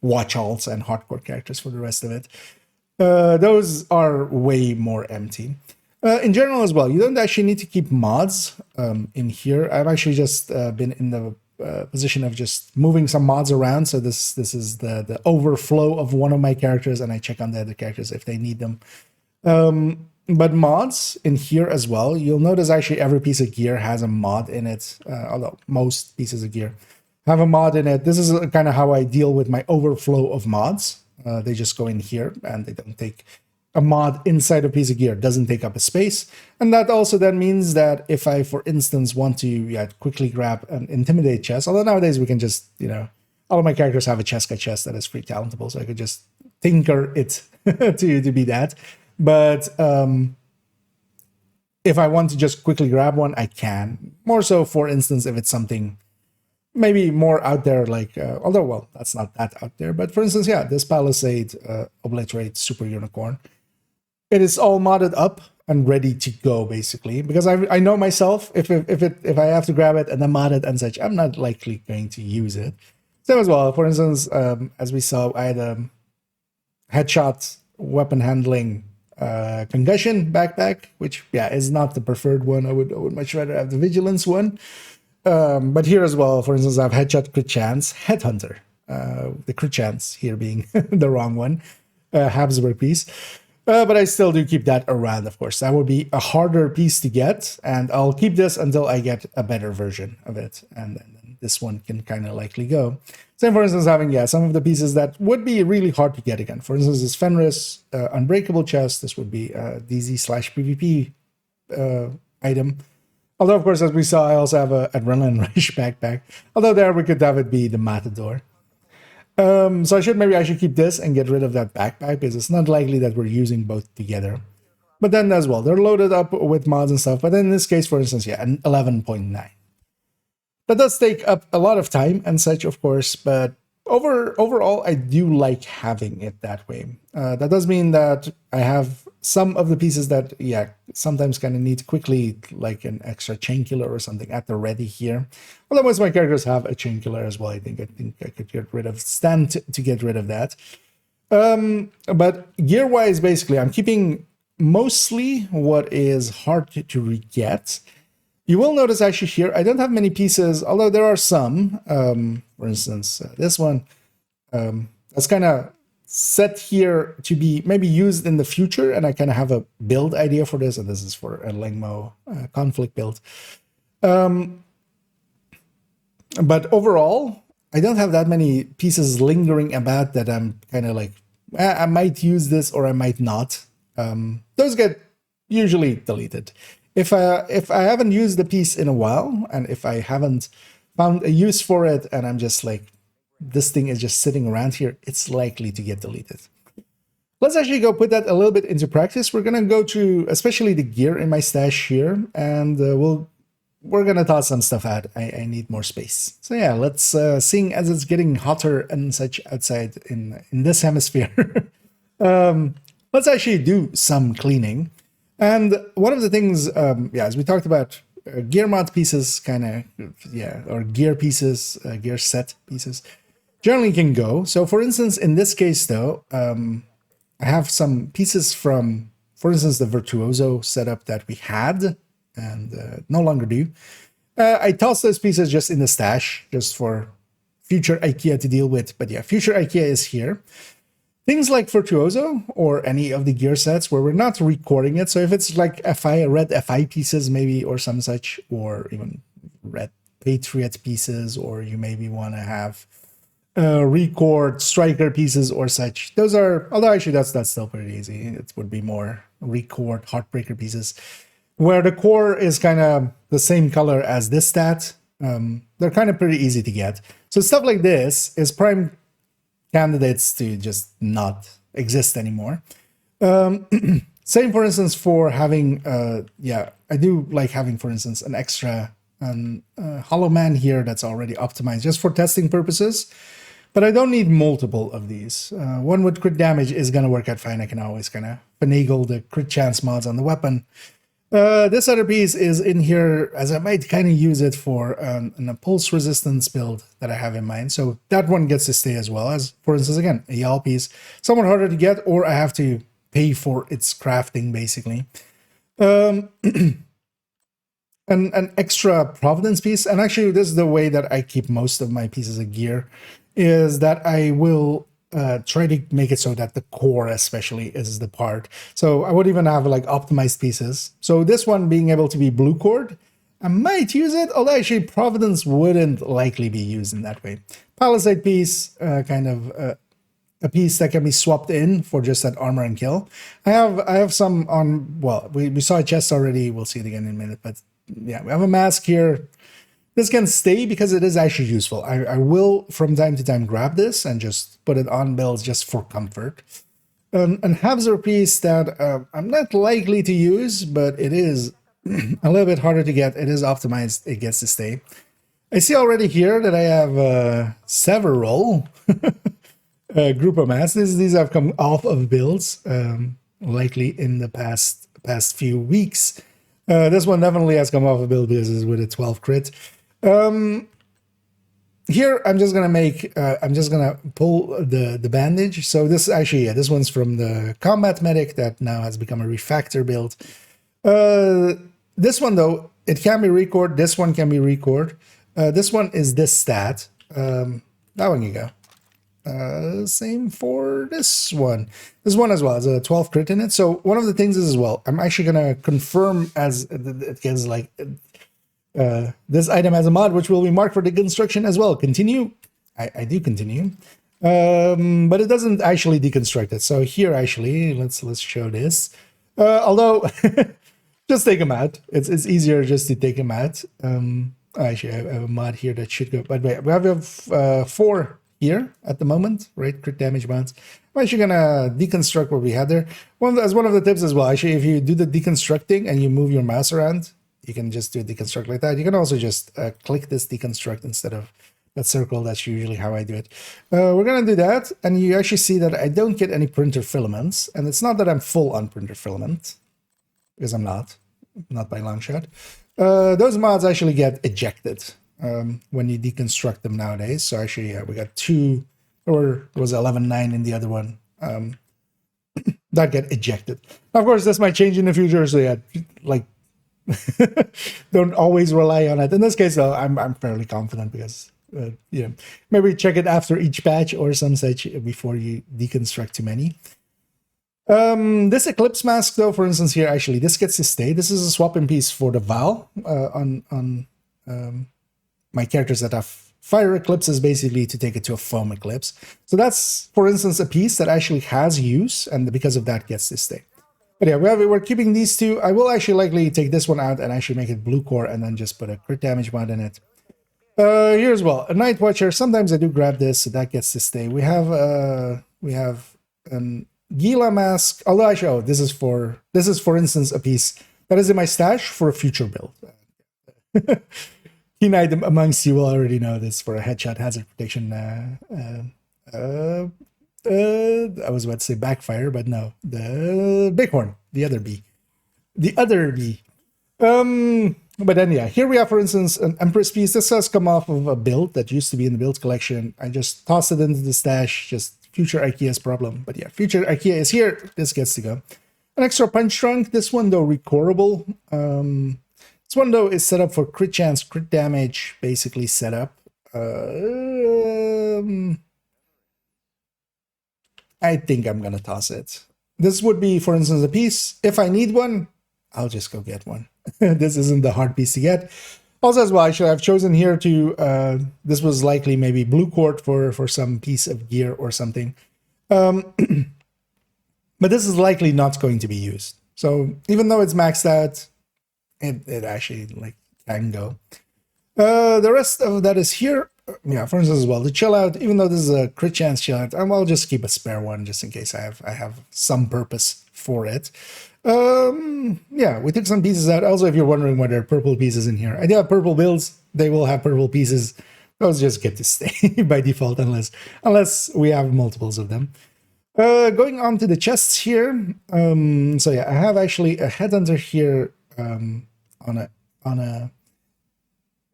Speaker 1: watch alts and hardcore characters for the rest of it. Those are way more empty. In general as well, you don't actually need to keep mods in here. I've actually just been in the position of just moving some mods around. So this is the overflow of one of my characters, and I check on the other characters if they need them. But mods in here as well, you'll notice actually every piece of gear has a mod in it, although most pieces of gear have a mod in it. This is kind of how I deal with my overflow of mods. They just go in here and they don't take a mod inside a piece of gear, doesn't take up a space. And that also then means that if I, for instance, want to quickly grab an intimidate chest, although nowadays we can just, you know, all of my characters have a Cheska chest that is free talentable, so I could just tinker it to be that. But if I want to just quickly grab one, I can. More so, for instance, if it's something maybe more out there, like, although, well, that's not that out there. But for instance, yeah, this Palisade Obliterate Super Unicorn. It is all modded up and ready to go, basically, because I know myself, if I have to grab it and then mod it and such, I'm not likely going to use it. Same as well, for instance, as we saw, I had a headshot weapon handling concussion backpack, which is not the preferred one. I would much rather have the vigilance one. But here as well, for instance, I have headshot crit chance, headhunter, the crit chance here being the wrong one, Habsburg piece. But I still do keep that around, of course. That would be a harder piece to get, and I'll keep this until I get a better version of it, and then this one can kind of likely go. Same, for instance, having some of the pieces that would be really hard to get again. For instance, this Fenris Unbreakable chest. This would be a DZ/PvP item. Although, of course, as we saw, I also have a Adrenaline Rush backpack. Although there we could have it be the Matador. So I should keep this and get rid of that backpack, because it's not likely that we're using both together. But then as well, they're loaded up with mods and stuff. But in this case, for instance, an 11.9. That does take up a lot of time and such, of course, but overall, I do like having it that way. That does mean that I have some of the pieces that, sometimes kind of need quickly, like an extra chain killer or something at the ready here. Although most of my characters have a chain killer as well. I think I could get rid of stand to get rid of that. But gear-wise, basically, I'm keeping mostly what is hard to re-get. You will notice actually here, I don't have many pieces, although there are some. For instance, this one that's kind of set here to be maybe used in the future, and I kind of have a build idea for this, and this is for a Lengmo conflict build. But overall, I don't have that many pieces lingering about that I'm kind of like, I might use this or I might not. Those get usually deleted. if I haven't used the piece in a while, and if I haven't found a use for it, and I'm just like, this thing is just sitting around here, it's likely to get deleted. Let's actually go put that a little bit into practice. We're gonna go to especially the gear in my stash here, and we're gonna toss some stuff out. I need more space. So yeah, let's seeing as it's getting hotter and such outside in this hemisphere, let's actually do some cleaning. And one of the things, yeah, as we talked about, gear mod pieces, kind of, yeah, or gear pieces, gear set pieces, generally can go. So for instance, in this case though, I have some pieces from, for instance, the Virtuoso setup that we had and no longer do. I tossed those pieces just in the stash, just for future IKEA to deal with. But yeah, future IKEA is here. Things like Virtuoso or any of the gear sets where we're not recording it. So if it's like FI, red FI pieces maybe or some such, or even red Patriot pieces, or you maybe want to have record striker pieces or such. Those are, although actually that's still pretty easy. It would be more record heartbreaker pieces where the core is kind of the same color as this stat. They're kind of pretty easy to get. So stuff like this is prime candidates to just not exist anymore. Same, for instance, for having, yeah, I do like having, for instance, an extra Hollow Man here that's already optimized just for testing purposes. But I don't need multiple of these. One with crit damage is going to work out fine. I can always kind of finagle the crit chance mods on the weapon. This other piece is in here as I might kind of use it for an pulse resistance build that I have in mind. So that one gets to stay as well as, for instance, again, a YAL piece. Somewhat harder to get, or I have to pay for its crafting, basically. An extra Providence piece, and actually this is the way that I keep most of my pieces of gear, is that I will try to make it so that the core especially is the part. So I would even have like optimized pieces. So this one being able to be blue cord, I might use it, although actually Providence wouldn't likely be used in that way. Palisade piece, kind of a piece that can be swapped in for just that armor and kill. I have some on, well, we saw a chest already, we'll see it again in a minute, but yeah, we have a mask here. This can stay because it is actually useful. I will, from time to time, grab this and just put it on builds just for comfort. An Havzer piece that I'm not likely to use, but it is a little bit harder to get. It is optimized. It gets to stay. I see already here that I have several group of masses. These have come off of builds, likely in the past few weeks. This one definitely has come off a build because it's with a 12 crit. Here I'm just gonna make I'm just gonna pull the bandage. So this actually, yeah, this one's from the combat medic that now has become a refactor build. This one though, it can be record. This one can be record. This one is this stat. That one you go. Same for this one. This one as well has a 12 crit in it. So one of the things is as well, I'm actually gonna confirm as it gets like. This item has a mod which will be marked for deconstruction as well. Continue. I do continue, but it doesn't actually deconstruct it. So here, actually, let's show this. Although, just take them out. It's easier just to take them out. Actually, I have a mod here that should go. But wait, we have 4 here at the moment, right? Crit damage mods. I'm actually gonna deconstruct what we had there. As one of the tips as well. Actually, if you do the deconstructing and you move your mouse around, you can just do a deconstruct like that. You can also just click this deconstruct instead of that circle. That's usually how I do it. We're going to do that. And you actually see that I don't get any printer filaments. And it's not that I'm full on printer filament, because I'm not by long shot. Those mods actually get ejected when you deconstruct them nowadays. So actually, yeah, we got 2, or it was 11.9 in the other one. That get ejected. Of course, this might change in the future. So yeah, like, don't always rely on it. In this case, though, I'm fairly confident because you know, maybe check it after each patch or some such before you deconstruct too many. This Eclipse mask, though, for instance, here actually this gets to stay. This is a swap-in piece for the Val on my characters that have Fire Eclipses, basically to take it to a Foam Eclipse. So that's, for instance, a piece that actually has use, and because of that, gets to stay. But yeah, we're keeping these two. I will actually likely take this one out and actually make it blue core and then just put a crit damage mod in it. Here as well, a Night Watcher. Sometimes I do grab this, so that gets to stay. We have an Gila mask. Although actually, oh, this is for instance a piece that is in my stash for a future build. Keen item amongst you will already know this for a headshot hazard prediction. I was about to say backfire, but no, the bighorn, the other bee. But then yeah, here we have, for instance, an Empress piece. This has come off of a build that used to be in the build collection. I just tossed it into the stash, just future IKEA's problem. But yeah, future IKEA is here. This gets to go. An extra punch trunk. This one though recorable. This one though is set up for crit chance, crit damage, basically set up. I think I'm gonna toss it. This would be, for instance, a piece. If I need one, I'll just go get one. This isn't the hard piece to get. Also, as well, actually, I've chosen here to. This was likely maybe blue court for some piece of gear or something, but this is likely not going to be used. So even though it's maxed out, it actually like can go. The rest of that is here. Yeah, for instance, as well, the chill out. Even though this is a crit chance chill out, I'll just keep a spare one just in case I have some purpose for it. Yeah, we took some pieces out. Also, if you're wondering why there are purple pieces in here, I do have purple builds. They will have purple pieces. Those just get to stay by default unless we have multiples of them. Going on to the chests here. So yeah, I have actually a headhunter here on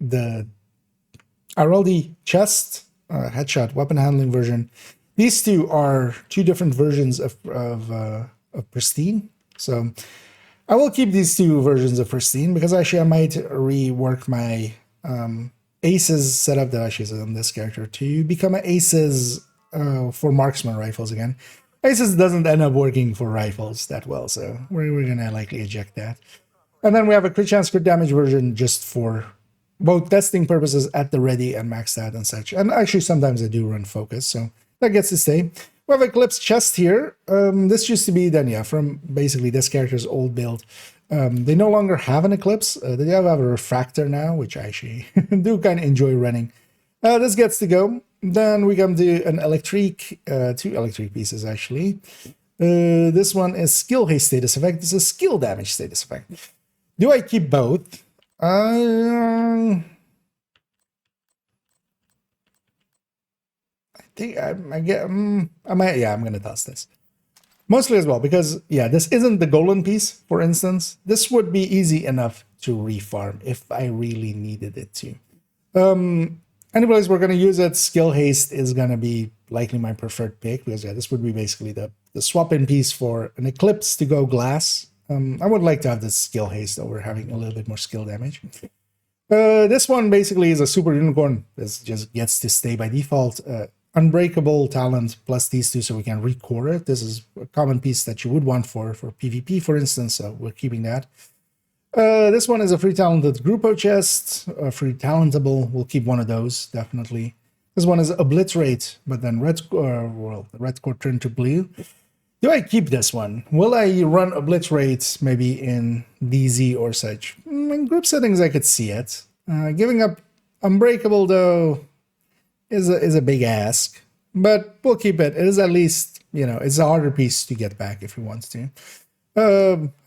Speaker 1: the RLD chest, headshot weapon handling version. These two are two different versions of pristine. So I will keep these two versions of pristine because actually I might rework my aces setup that actually is on this character to become an aces for marksman rifles again. Aces doesn't end up working for rifles that well, so we're gonna likely eject that. And then we have a crit chance, crit damage version just for both testing purposes at the ready and maxed out and such. And actually sometimes I do run focus, so that gets to stay. We have Eclipse chest here. This used to be then, yeah, from basically this character's old build. They no longer have an Eclipse. They have a Refractor now, which I actually do kind of enjoy running. This gets to go. Then we come to an Electric, two Electric pieces actually. This one is Skill Haste status effect. This is Skill Damage status effect. Do I keep both? I think I'm gonna toss this. Mostly as well, because yeah, this isn't the golden piece, for instance. This would be easy enough to refarm if I really needed it to. Anyways, we're gonna use it. Skill Haste is gonna be likely my preferred pick, because yeah, this would be basically the swap-in piece for an Eclipse to go glass. I would like to have this Skill Haste over having a little bit more skill damage. This one basically is a super unicorn. This just gets to stay by default. Unbreakable talent plus these two so we can recore it. This is a common piece that you would want for PvP, for instance, so we're keeping that. This one is a free talented Grupo chest, free talentable. We'll keep one of those, definitely. This one is Obliterate, but then the red core turned to blue. Do I keep this one? Will I run Obliterate maybe in DZ or such? In group settings, I could see it. Giving up Unbreakable, though, is a big ask. But we'll keep it. It is at least, you know, it's a harder piece to get back if you want to.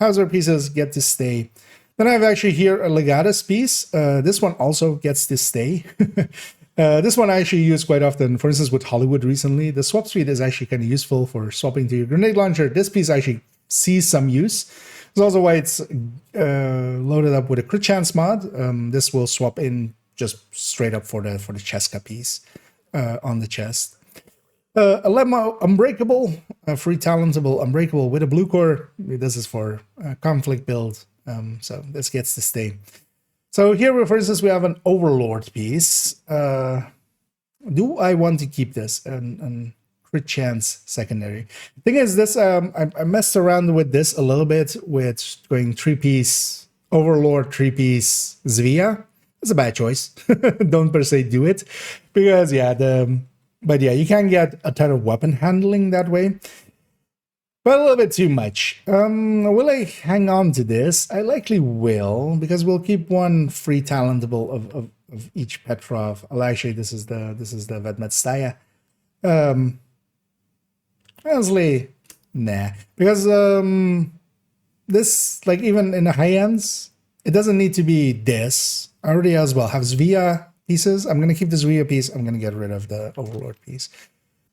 Speaker 1: Hauser pieces get to stay. Then I have actually here a Legatus piece. This one also gets to stay. This one I actually use quite often, for instance, with Hollywood recently. The swap speed is actually kind of useful for swapping to your grenade launcher. This piece actually sees some use. It's also why it's loaded up with a crit chance mod. This will swap in just straight up for the Cheska piece on the chest. A Lemma Unbreakable, a free talentable Unbreakable with a blue core. This is for conflict build, so this gets to stay. So here, for instance, we have an Overlord piece. Do I want to keep this? And crit chance secondary. Thing is, this I messed around with this a little bit with going 3-piece Overlord, 3-piece Zvia. It's a bad choice. Don't per se do it because yeah, but yeah, you can get a ton of weapon handling that way. but a little bit too much. Will I hang on to this? I likely will, because we'll keep one free talentable of each Petrov. Well, actually, this is the Vedmetstaya. Honestly, nah, because this, like, even in the high ends, it doesn't need to be this. I already as well have Zvia pieces. I'm gonna keep the Zvia piece. I'm gonna get rid of the Overlord piece,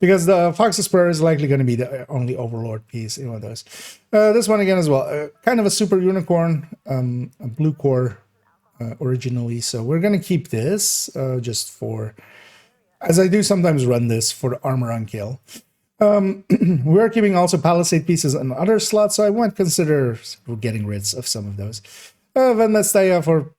Speaker 1: because the Fox's Spur is likely going to be the only Overlord piece in one of those. This one again as well, kind of a super unicorn, a blue core originally. So we're going to keep this just for, as I do sometimes run this for the armor on kill. We're keeping also Palisade pieces on other slots, so I might consider getting rid of some of those. Venmestaya for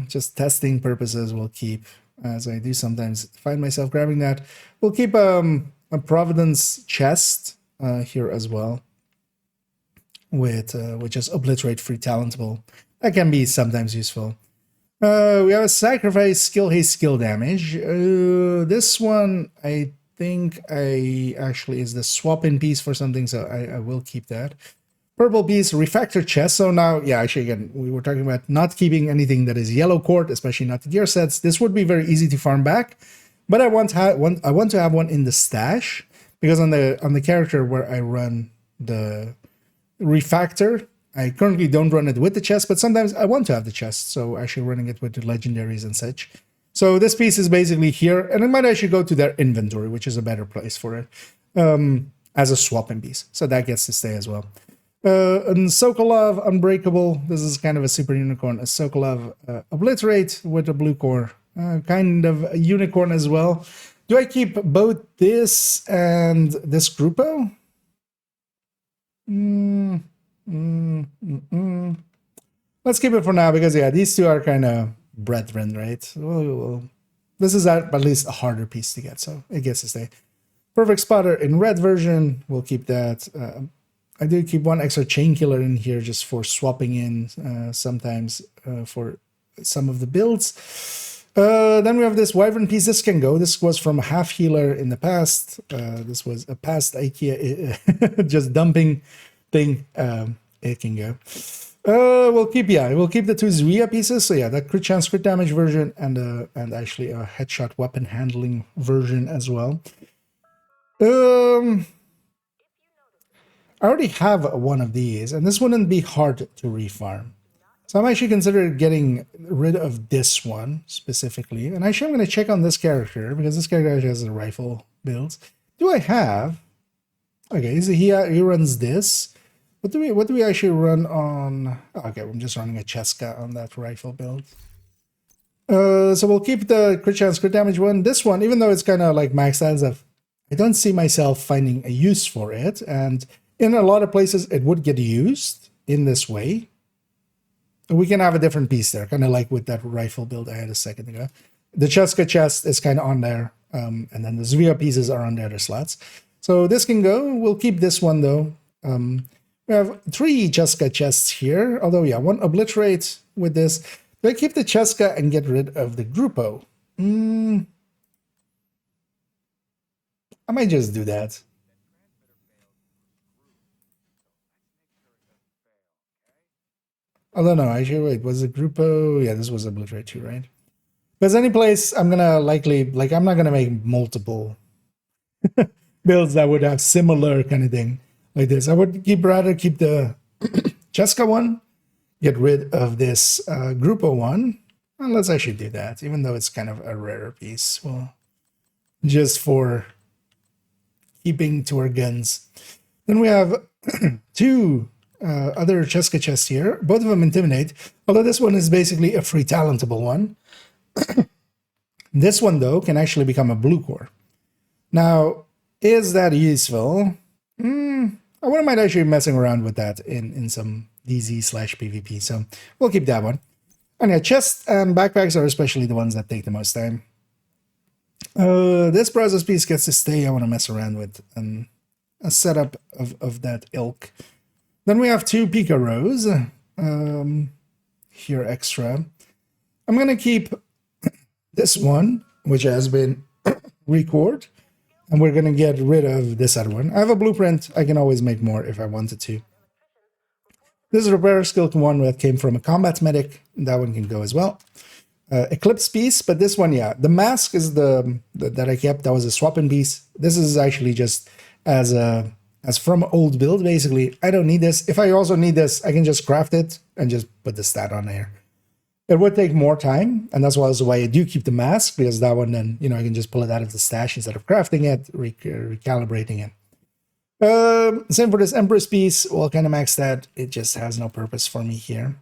Speaker 1: just testing purposes, we'll keep, as I do sometimes find myself grabbing that. We'll keep a Providence chest here as well, with just obliterate free talentable. That can be sometimes useful. We have a sacrifice, skill haste, skill damage. This one I think I actually is the swap in piece for something, so I will keep that. Purple piece, refactor chest. So now, yeah, actually, again, we were talking about not keeping anything that is yellow cord, especially not the gear sets. This would be very easy to farm back, but I want to have one in the stash, because on the character where I run the refactor, I currently don't run it with the chest, but sometimes I want to have the chest, so actually running it with the legendaries and such. So this piece is basically here, and it might actually go to their inventory, which is a better place for it, as a swap-in piece. So that gets to stay as well. And Sokolov Unbreakable. This is kind of a super unicorn. A Sokolov Obliterate with a blue core. Kind of a unicorn as well. Do I keep both this and this Grupo? Let's keep it for now, because yeah, these two are kind of brethren, right? Well, this is at least a harder piece to get, so it gets to stay. Perfect Spotter in red version, we'll keep that. I do keep one extra chain killer in here just for swapping in sometimes for some of the builds. Then we have this Wyvern piece. This can go. This was from a half healer in the past. This was a past IKEA just dumping thing. It can go. We'll keep the two Zvia pieces. So yeah, that crit chance, crit damage version, and actually a headshot weapon handling version as well. I already have one of these, and this wouldn't be hard to refarm. So I'm actually considering getting rid of this one specifically. And actually I'm going to check on this character, because this character actually has a rifle build. Do I have? Okay, so he runs this. What do we actually run on? Okay, I'm just running a Cheska on that rifle build. So we'll keep the crit chance, crit damage one. This one, even though it's kind of like maxed out, I don't see myself finding a use for it, and in a lot of places it would get used in this way. We can have a different piece there, kind of like with that rifle build I had a second ago. The Cheska chest is kind of on there, and then the Zvia pieces are on the other slots. So this can go. We'll keep this one though. We have 3 Cheska chests here, although yeah, one obliterate with this. Do I keep the Cheska and get rid of the Grupo? I might just do that. I don't know. Actually, wait, was it Grupo? Yeah, this was obliterate too, right? Because any place I'm gonna likely, like, I'm not gonna make multiple builds that would have similar kind of thing like this. I would rather keep the Cheska one, get rid of this Grupo one, and let's actually do that, even though it's kind of a rarer piece. Well, just for keeping to our guns. Then we have 2 other Cheska chests here. Both of them Intimidate, although this one is basically a free talentable one. This one, though, can actually become a blue core. Now, is that useful? I wouldn't mind actually messing around with that in some DZ/PvP, so we'll keep that one. And yeah, chests and backpacks are especially the ones that take the most time. This process piece gets to stay. I want to mess around with a setup of that ilk. Then we have 2 Pika rows here extra. I'm going to keep this one, which has been record. And we're going to get rid of this other one. I have a blueprint. I can always make more if I wanted to. This is a repair skill one that came from a combat medic. That one can go as well. Eclipse piece, but this one, yeah. The mask is the that I kept. That was a swap-in piece. This is actually just as from old build, basically. I don't need this. If I also need this, I can just craft it and just put the stat on there. It would take more time, and that's also why I do keep the mask, because that one then, you know, I can just pull it out of the stash instead of crafting it, recalibrating it. Same for this Empress piece. Well, kind of max that. It just has no purpose for me here.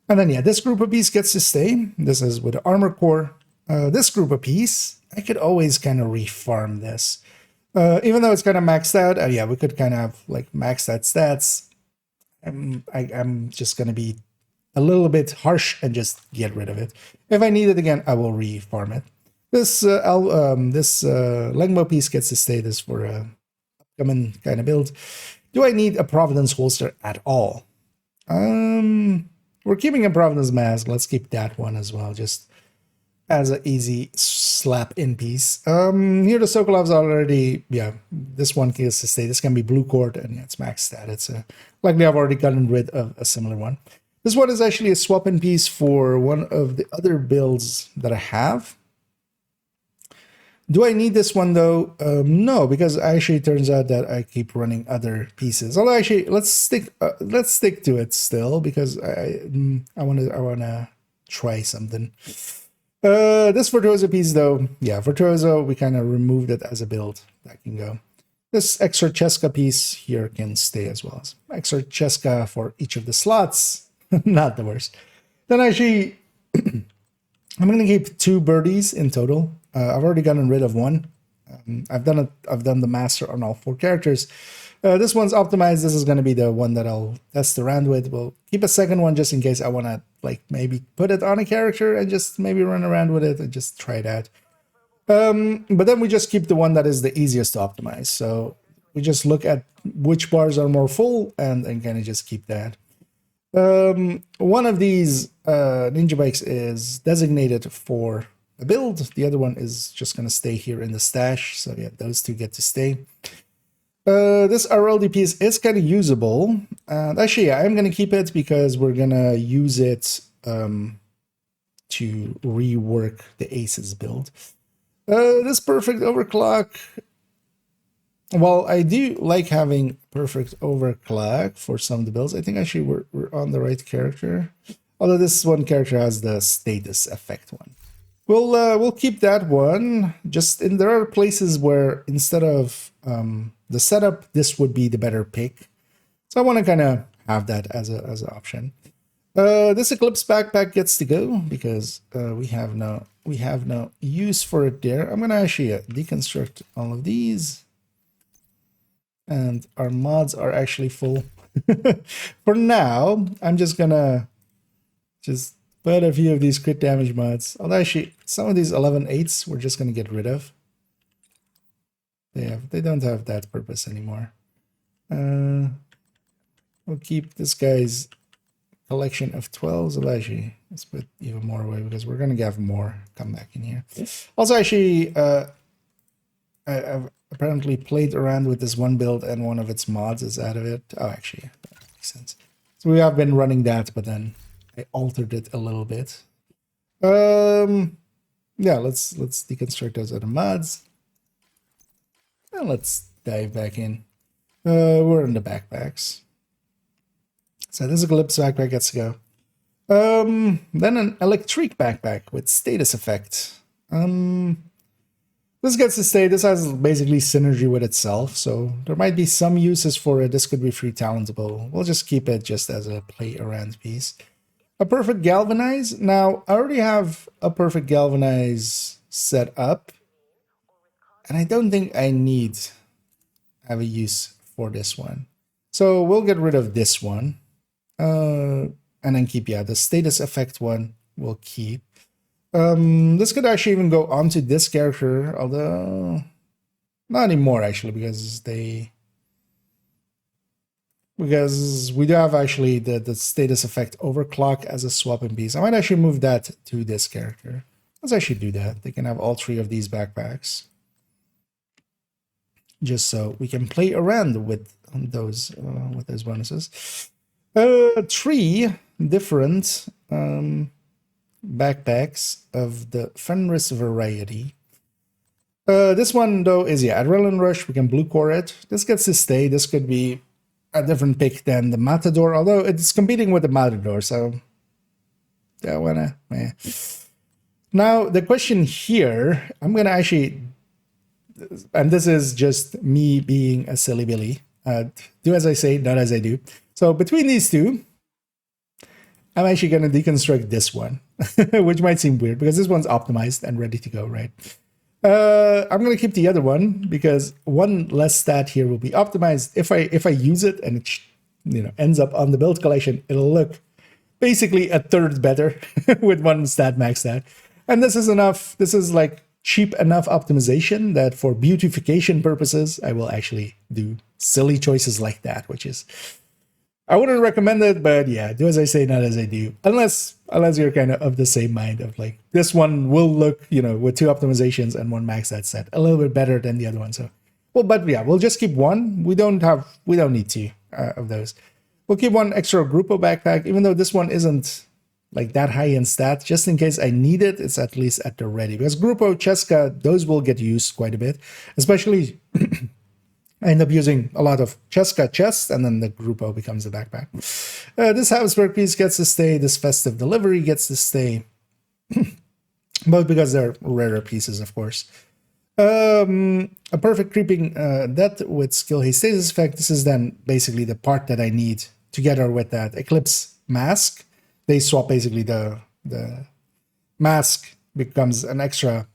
Speaker 1: And then, yeah, this group of piece gets to stay. This is with the armor core. This group of piece, I could always kind of refarm this. Even though it's kind of maxed out, yeah, we could kind of like max that stats. I'm just going to be a little bit harsh and just get rid of it. If I need it again, I will refarm it. This Lengbo piece gets to stay. This for a upcoming kind of build. Do I need a Providence holster at all? We're keeping a Providence mask. Let's keep that one as well, just as an easy slap-in piece. Here the Sokolov's already, yeah, this one gets to stay. This can be blue cord, and yeah, it's maxed out. It's likely I've already gotten rid of a similar one. This one is actually a swap-in piece for one of the other builds that I have. Do I need this one though? No, because actually it turns out that I keep running other pieces. Although actually, let's stick to it still, because I wanna try something. This Virtuoso piece though, yeah, Virtuoso, we kind of removed it as a build. That can go. This Exorcheska piece here can stay as well. Exorcheska for each of the slots. Not the worst. Then actually, I'm going to keep 2 birdies in total. I've already gotten rid of one. I've done the master on all 4 characters. This one's optimized. This is going to be the one that I'll test around with. We'll keep a second one just in case I want to like maybe put it on a character and just maybe run around with it and just try it out. But then we just keep the one that is the easiest to optimize. So we just look at which bars are more full and kind of just keep that. One of these ninja bikes is designated for a build. The other one is just going to stay here in the stash. So yeah, those 2 get to stay. This RLD piece is kind of usable. And actually, yeah, I'm going to keep it because we're going to use it to rework the Aces build. This perfect overclock. Well, I do like having perfect overclock for some of the builds. I think actually we're on the right character. Although this one character has the status effect one. We'll keep that one. Just there are places where instead of the setup, this would be the better pick. So I want to kind of have that as an option. This Eclipse backpack gets to go because we have no use for it there. I'm gonna actually deconstruct all of these. And our mods are actually full. For now, I'm just gonna put a few of these crit damage mods. Although actually, some of these 11/8s we're just gonna get rid of. They don't have that purpose anymore. We'll keep this guy's collection of 12s. Well, actually, let's put even more away because we're gonna have more come back in here. Also, actually, I've apparently played around with this one build and one of its mods is out of it. Oh, actually, that makes sense. So we have been running that, but then I altered it a little bit. Yeah, let's deconstruct those other mods. And let's dive back in. We're in the backpacks. So this Eclipse backpack gets to go. Then an electric backpack with status effect. This gets to stay. This has basically synergy with itself, so there might be some uses for it. This could be free talentable. We'll just keep it just as a play around piece. A perfect galvanize. Now, I already have a perfect galvanize set up, and I don't think I need have a use for this one. So we'll get rid of this one, and then keep, yeah, the status effect one we'll keep. This could actually even go onto this character, although not anymore actually, because we do have actually the status effect overclock as a swap-in piece. I might actually move that to this character. Let's actually do that. They can have all 3 of these backpacks. just so we can play around with those bonuses. 3 different backpacks of the Fenris variety. This one, though, is, Adrenaline Rush. We can blue core it. This gets to stay. This could be a different pick than the Matador, although it's competing with the Matador, so yeah, wanna. Now, the question here, I'm going to actually, and this is just me being a silly Billy, do as I say, not as I do. So between these two, I'm actually going to deconstruct this one, which might seem weird because this one's optimized and ready to go, right? I'm going to keep the other one because one less stat here will be optimized. If I use it and it ends up on the build collection, it'll look basically a third better with one stat max stat. And this is enough. This is like cheap enough optimization that for beautification purposes, I will actually do silly choices like that, which is, I wouldn't recommend it, but yeah, do as I say, not as I do. Unless you're kind of the same mind of like, this one will look, with 2 optimizations and 1 max stat set a little bit better than the other one. So, well, but yeah, we'll just keep 1. We don't need 2 of those. We'll keep 1 extra Grupo backpack, even though this one isn't like that high in stats, just in case I need it, it's at least at the ready. Because Grupo, Cheska, those will get used quite a bit, especially I end up using a lot of Cheska chest, and then the Grupo becomes the backpack. This Habsburg piece gets to stay, this Festive Delivery gets to stay, both because they're rarer pieces, of course. A Perfect Creeping Death with Skill Haste Status effect. This is then basically the part that I need together with that Eclipse Mask. They swap basically the mask becomes an extra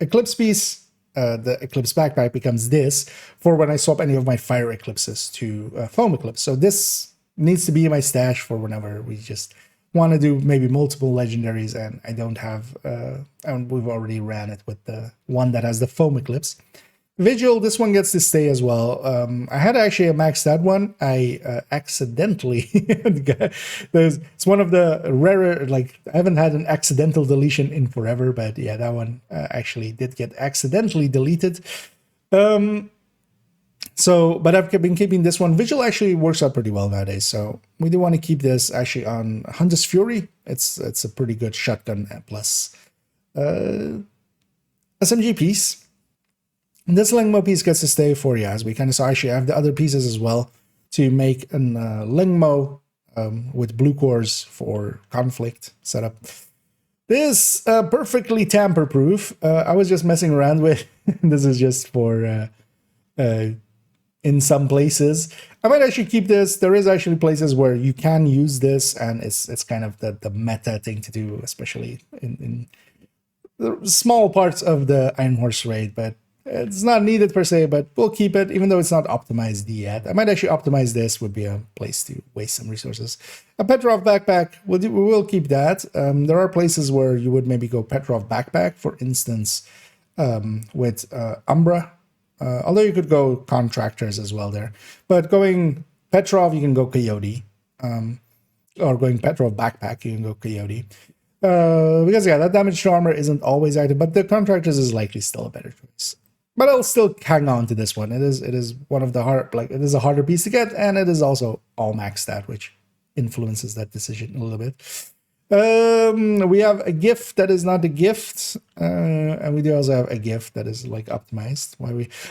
Speaker 1: Eclipse piece. The Eclipse backpack becomes this for when I swap any of my Fire Eclipses to Foam Eclipse. So this needs to be in my stash for whenever we just want to do maybe multiple legendaries and I don't have, and we've already ran it with the one that has the Foam Eclipse. Vigil, this one gets to stay as well. I had actually a max stat one. I accidentally, it's one of the rarer, like I haven't had an accidental deletion in forever, but yeah, that one actually did get accidentally deleted. So, but I've been keeping this one. Vigil actually works out pretty well nowadays, so we do want to keep this actually on Hunter's Fury. It's a pretty good shotgun plus SMG piece. And this Lingmo piece gets to stay for, as we kind of saw, actually I have the other pieces as well to make an Lingmo with blue cores for conflict setup. This perfectly tamper-proof. I was just messing around with. This is just for in some places. I might actually keep this. There is actually places where you can use this, and it's kind of the meta thing to do, especially in the small parts of the Iron Horse raid, but it's not needed per se, but we'll keep it, even though it's not optimized yet. I might actually optimize this, would be a place to waste some resources. A Petrov backpack, we will keep that. There are places where you would maybe go Petrov backpack, for instance, with Umbra. Although you could go Contractors as well there. But going Petrov, you can go Coyote. Or going Petrov backpack, you can go Coyote. Because, yeah, that damage to armor isn't always active, but the Contractors is likely still a better choice. But I'll still hang on to this one. It is one of the it is a harder piece to get, and it is also all max stat, which influences that decision a little bit. We have a gift that is not a gift, and we do also have a gift that is like optimized.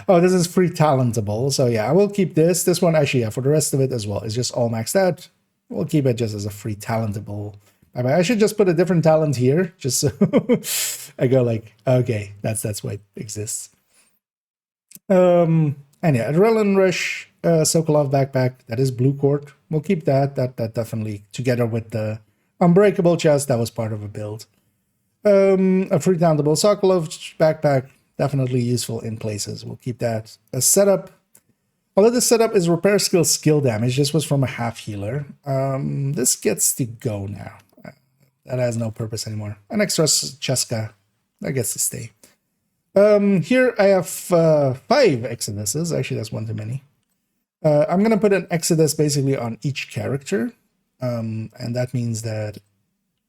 Speaker 1: This is free talentable, so yeah, I will keep this. This one actually, yeah, for the rest of it as well, is just all maxed out. We'll keep it just as a free talentable. I should just put a different talent here, just so I go like, okay, that's why it exists. And yeah, Adrenaline Rush, Sokolov backpack, that is blue cord. We'll keep that. That definitely, together with the Unbreakable chest, that was part of a build. A free downable Sokolov backpack, definitely useful in places. We'll keep that. A setup. Although this setup is repair skill damage, this was from a half healer. This gets to go now. That has no purpose anymore. An extra Cheska, that gets to stay. Here I have 5 Exoduses. Actually, that's one too many. I'm going to put an Exodus basically on each character. And that means that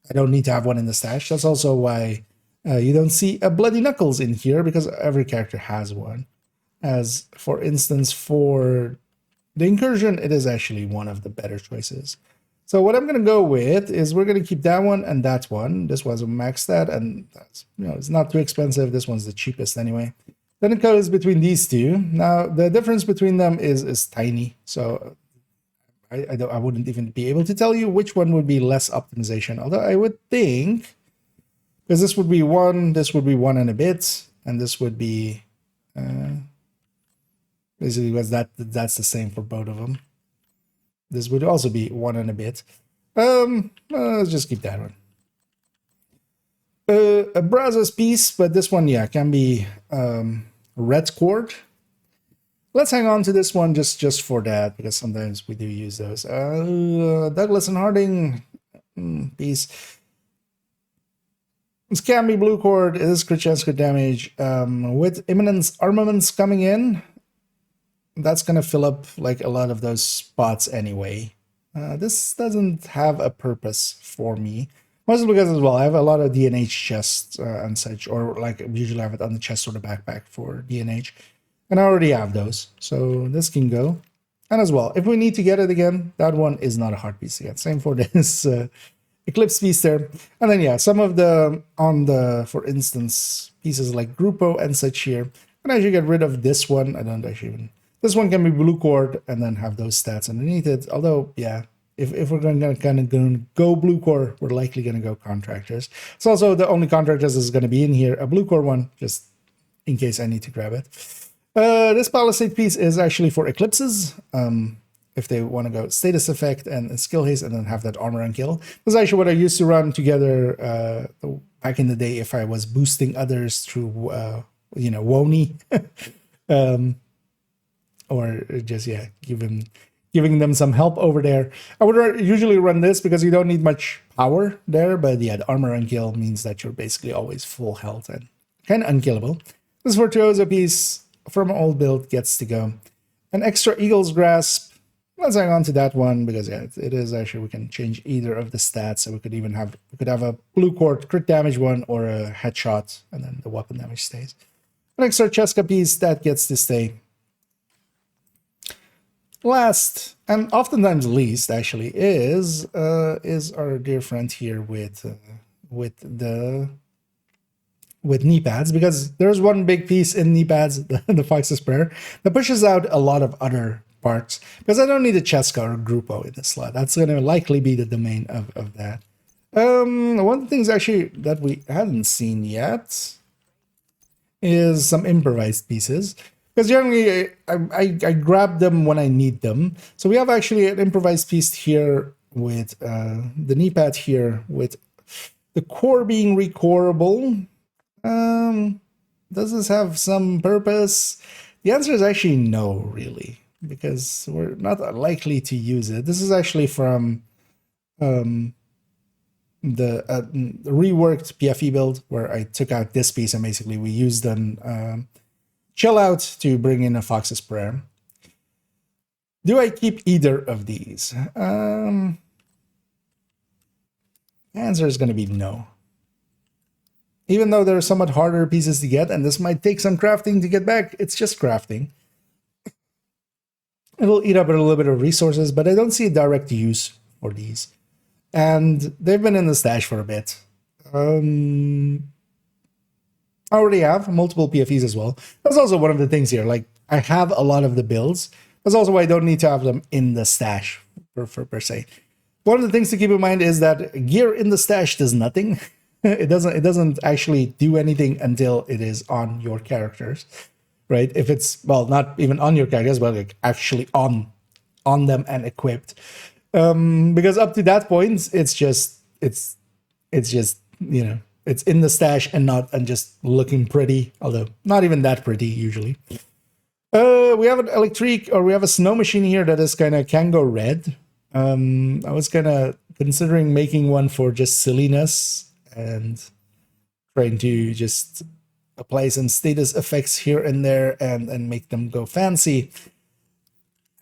Speaker 1: I don't need to have one in the stash. That's also why you don't see a Bloody Knuckles in here, because every character has one. as, for instance, for the incursion, it is actually one of the better choices. So what I'm going to go with is we're going to keep that one and that one. This one's a max stat, and that's, it's not too expensive. This one's the cheapest anyway. Then it goes between these two. Now, the difference between them is tiny. So I wouldn't even be able to tell you which one would be less optimization. Although I would think, because this would be one and a bit, and this would be basically because that's the same for both of them. This would also be one and a bit. Let's just keep that one. A Brazos piece, but this one, yeah, can be red cord. Let's hang on to this one just for that, because sometimes we do use those. Douglas and Harding piece. This can be blue cord. It is crit chance, crit damage. With Imminence Armaments coming in, that's going to fill up like a lot of those spots anyway. This doesn't have a purpose for me. Mostly because as well, I have a lot of DNH chests and such, or like usually I have it on the chest or the backpack for DNH. And I already have those, so this can go. And as well, if we need to get it again, that one is not a hard piece to get. Same for this Eclipse piece there. And then yeah, some of the, for instance, pieces like Grupo and such here. And I should get rid of this one. I don't actually even... This one can be blue cord and then have those stats underneath it. Although, yeah, if we're going to kind of go blue core, we're likely going to go contractors. It's also the only contractors is going to be in here. A blue core one, just in case I need to grab it. This Palisade piece is actually for Eclipses. If they want to go status effect and skill haste and then have that armor and kill. That's actually what I used to run together back in the day if I was boosting others through, Woni. Or just, yeah, giving them some help over there. I would usually run this because you don't need much power there, but yeah, the armor and kill means that you're basically always full health and kind of unkillable. This Virtuoso piece from old build gets to go. An extra Eagle's Grasp. Let's hang on to that one because yeah, it is actually, we can change either of the stats. So we could have a blue cord crit damage one or a headshot, and then the weapon damage stays. An extra Cheska piece that gets to stay. Last and oftentimes least actually is our dear friend here with knee pads, because there's one big piece in knee pads, the Fox's Prayer, that pushes out a lot of other parts, because I don't need a Cheska or a Grupo in this slot. That's going to likely be the domain of that. One of the things actually that we haven't seen yet is some improvised pieces, because generally I grab them when I need them. So we have actually an improvised piece here with the knee pad here with the core being recorable. Does this have some purpose? The answer is actually no, really, because we're not likely to use it. This is actually from the reworked PFE build, where I took out this piece and basically we used an chill out to bring in a Fox's Prayer. Do I keep either of these? The answer is going to be no. Even though they're somewhat harder pieces to get, and this might take some crafting to get back, it's just crafting. It'll eat up a little bit of resources, but I don't see a direct use for these. And they've been in the stash for a bit. I already have multiple PFEs as well. That's also one of the things here. Like, I have a lot of the builds. That's also why I don't need to have them in the stash per se. One of the things to keep in mind is that gear in the stash does nothing. It doesn't actually do anything until it is on your characters, right? If it's, well, not even on your characters, but like actually on them and equipped. Because up to that point, it's just it's in the stash and just looking pretty, although not even that pretty usually. We have an electric, or we have a snow machine here that is can go red. I was kind of considering making one for just silliness and trying to just apply some status effects here and there and make them go fancy.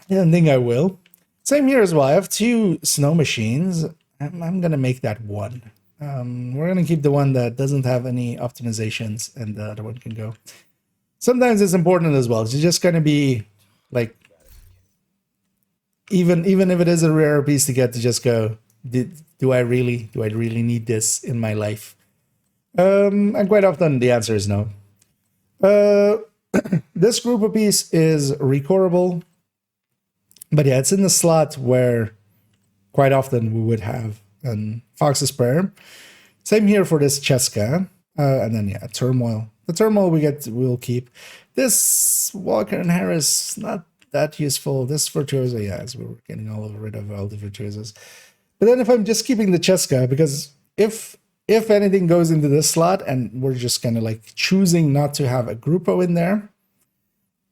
Speaker 1: I don't think I will. Same here as well. I have two snow machines. I'm going to make that one. We're going to keep the one that doesn't have any optimizations, and the other one can go. sometimes it's important as well. It's just gonna be like, even if it is a rare piece to get, to just go, do I really need this in my life? And quite often the answer is no. This group of piece is recorable, but yeah, it's in the slot where quite often we would have an Fox's Prayer. Same here for this Cheska. And then yeah, Turmoil. The Turmoil we'll keep. This Walker and Harris, not that useful. This Virtuoso, yeah, as we're getting rid of all the Virtuosos. But then if I'm just keeping the Cheska, because if anything goes into this slot and we're just kind of like choosing not to have a Gruppo in there,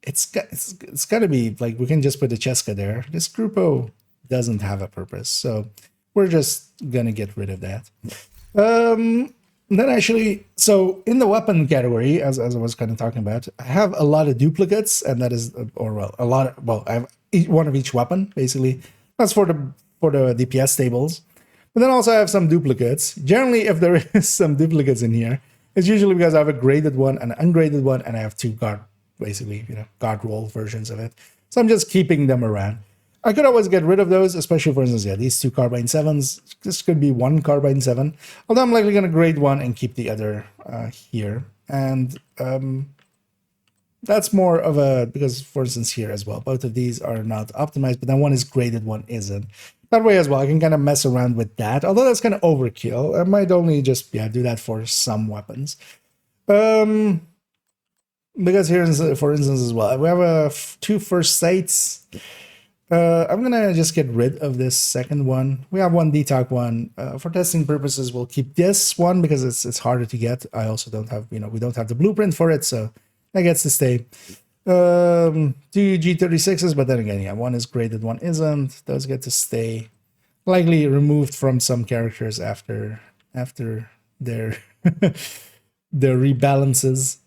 Speaker 1: it's got to be like, we can just put the Cheska there. This Gruppo doesn't have a purpose, so we're just gonna get rid of that. Then actually, so in the weapon category, as I was kind of talking about, I have a lot of duplicates, and that is, or well, a lot of, well, I have one of each weapon basically. That's for the DPS tables. But then also I have some duplicates. Generally, if there is some duplicates in here, it's usually because I have a graded one and an ungraded one, and I have two guard, basically, guard roll versions of it. So I'm just keeping them around. I could always get rid of those, especially, for instance, yeah, these two Carbine 7s. This could be one Carbine 7. Although I'm likely going to grade one and keep the other here. And that's more of a, because, for instance, here as well, both of these are not optimized, but then one is graded, one isn't. That way as well, I can kind of mess around with that. Although that's kind of overkill. I might only just, yeah, do that for some weapons. Because here, for instance, as well, we have two first sights. I'm gonna just get rid of this second one. We have one DTOC one. For testing purposes, we'll keep this one because it's harder to get. I also don't have, we don't have the blueprint for it, so that gets to stay. Two G36s, but then again, yeah, one is graded, one isn't. Those get to stay. Likely removed from some characters after their their rebalances.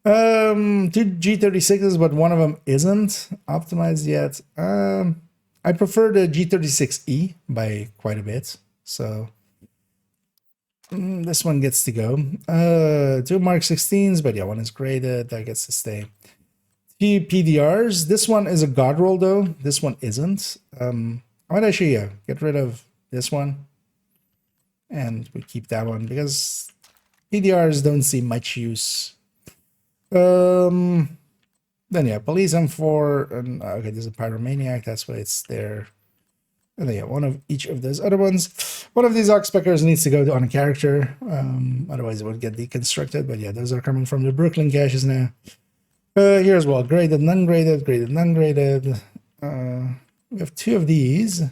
Speaker 1: Two G36s, but one of them isn't optimized yet. I prefer the G36E by quite a bit, so this one gets to go. Two Mark 16s, but yeah, one is graded, that gets to stay. Two PDRs. This one is a god roll though. This one isn't. I might actually get rid of this one, and we keep that one because PDRs don't see much use. Then yeah, Police M4, and okay, there's a Pyromaniac, that's why it's there. And then yeah, one of each of those other ones. One of these Oxpeckers needs to go on a character, otherwise it would get deconstructed, but yeah, those are coming from the Brooklyn caches now. Here as well, graded, non-graded, graded, non-graded. We have two of these.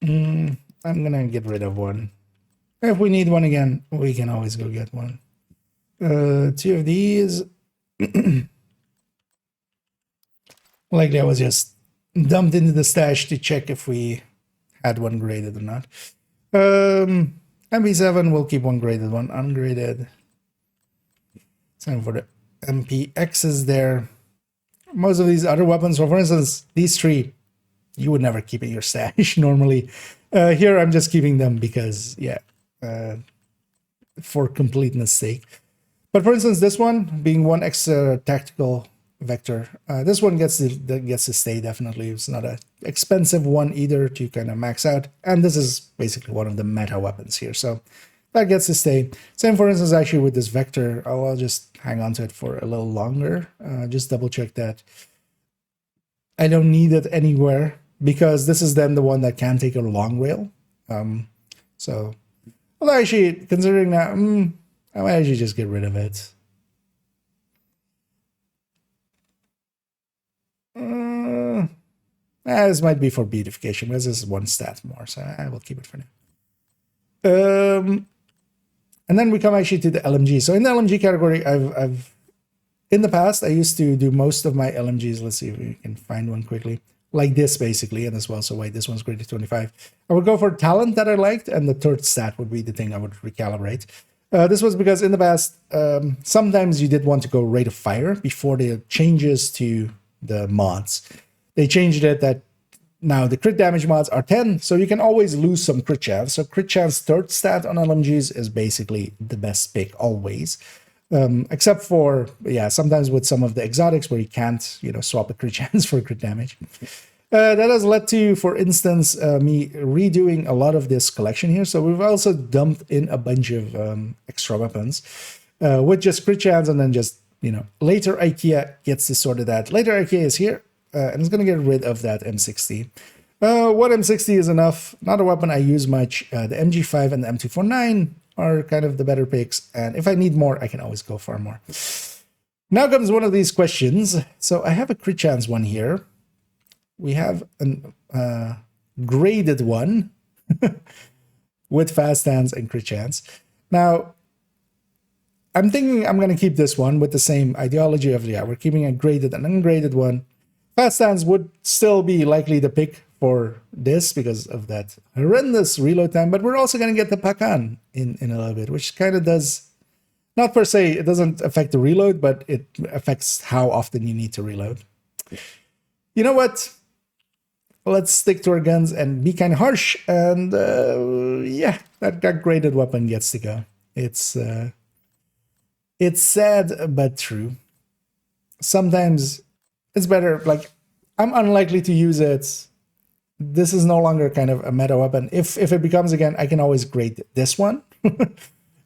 Speaker 1: I'm gonna get rid of one. If we need one again, we can always go get one. Two of these. Likely I was just dumped into the stash to check if we had one graded or not. MP7, we'll keep one graded, one ungraded. Same for the MPXs there. Most of these other weapons, so for instance, these three, you would never keep in your stash normally. Here I'm just keeping them because, yeah, for completeness sake. But for instance, this one being one extra tactical vector, this one gets to stay definitely. It's not an expensive one either to kind of max out, and this is basically one of the meta weapons here, so that gets to stay. Same for instance actually with this vector. I'll just hang on to it for a little longer. Just double check that I don't need it anywhere, because this is then the one that can take a long rail. So, although actually considering that, I might actually just get rid of it. This might be for beautification, because this is one stat more, so I will keep it for now. And then we come actually to the LMG. So in the LMG category, I've in the past I used to do most of my LMGs. Let's see if we can find one quickly, like this basically, and as well. So wait, this one's graded 25. I would go for talent that I liked, and the third stat would be the thing I would recalibrate. This was because in the past, sometimes you did want to go rate of fire before the changes to the mods. They changed it that now the crit damage mods are 10, so you can always lose some crit chance. So crit chance third stat on LMGs is basically the best pick always. Except for, yeah, sometimes with some of the exotics where you can't, swap a crit chance for crit damage. That has led to, for instance, me redoing a lot of this collection here. So we've also dumped in a bunch of extra weapons with just crit chance, and then just, later IKEA gets to sort of that. Later IKEA is here, and it's going to get rid of that M60. What M60 is enough, not a weapon I use much. The MG5 and the M249 are kind of the better picks, and if I need more, I can always go for more. Now comes one of these questions. So I have a crit chance one here. We have a graded one with fast hands and crit chance. Now, I'm thinking I'm going to keep this one with the same ideology of, we're keeping a graded and ungraded one. Fast hands would still be likely the pick for this because of that horrendous reload time, but we're also going to get the Pakan in a little bit, which kind of does, not per se, it doesn't affect the reload, but it affects how often you need to reload. You know what? Let's stick to our guns and be kind of harsh, and yeah, that graded weapon gets to go. It's sad but true. Sometimes it's better, like, I'm unlikely to use it. This is no longer kind of a meta weapon. If it becomes again, I can always grade this one.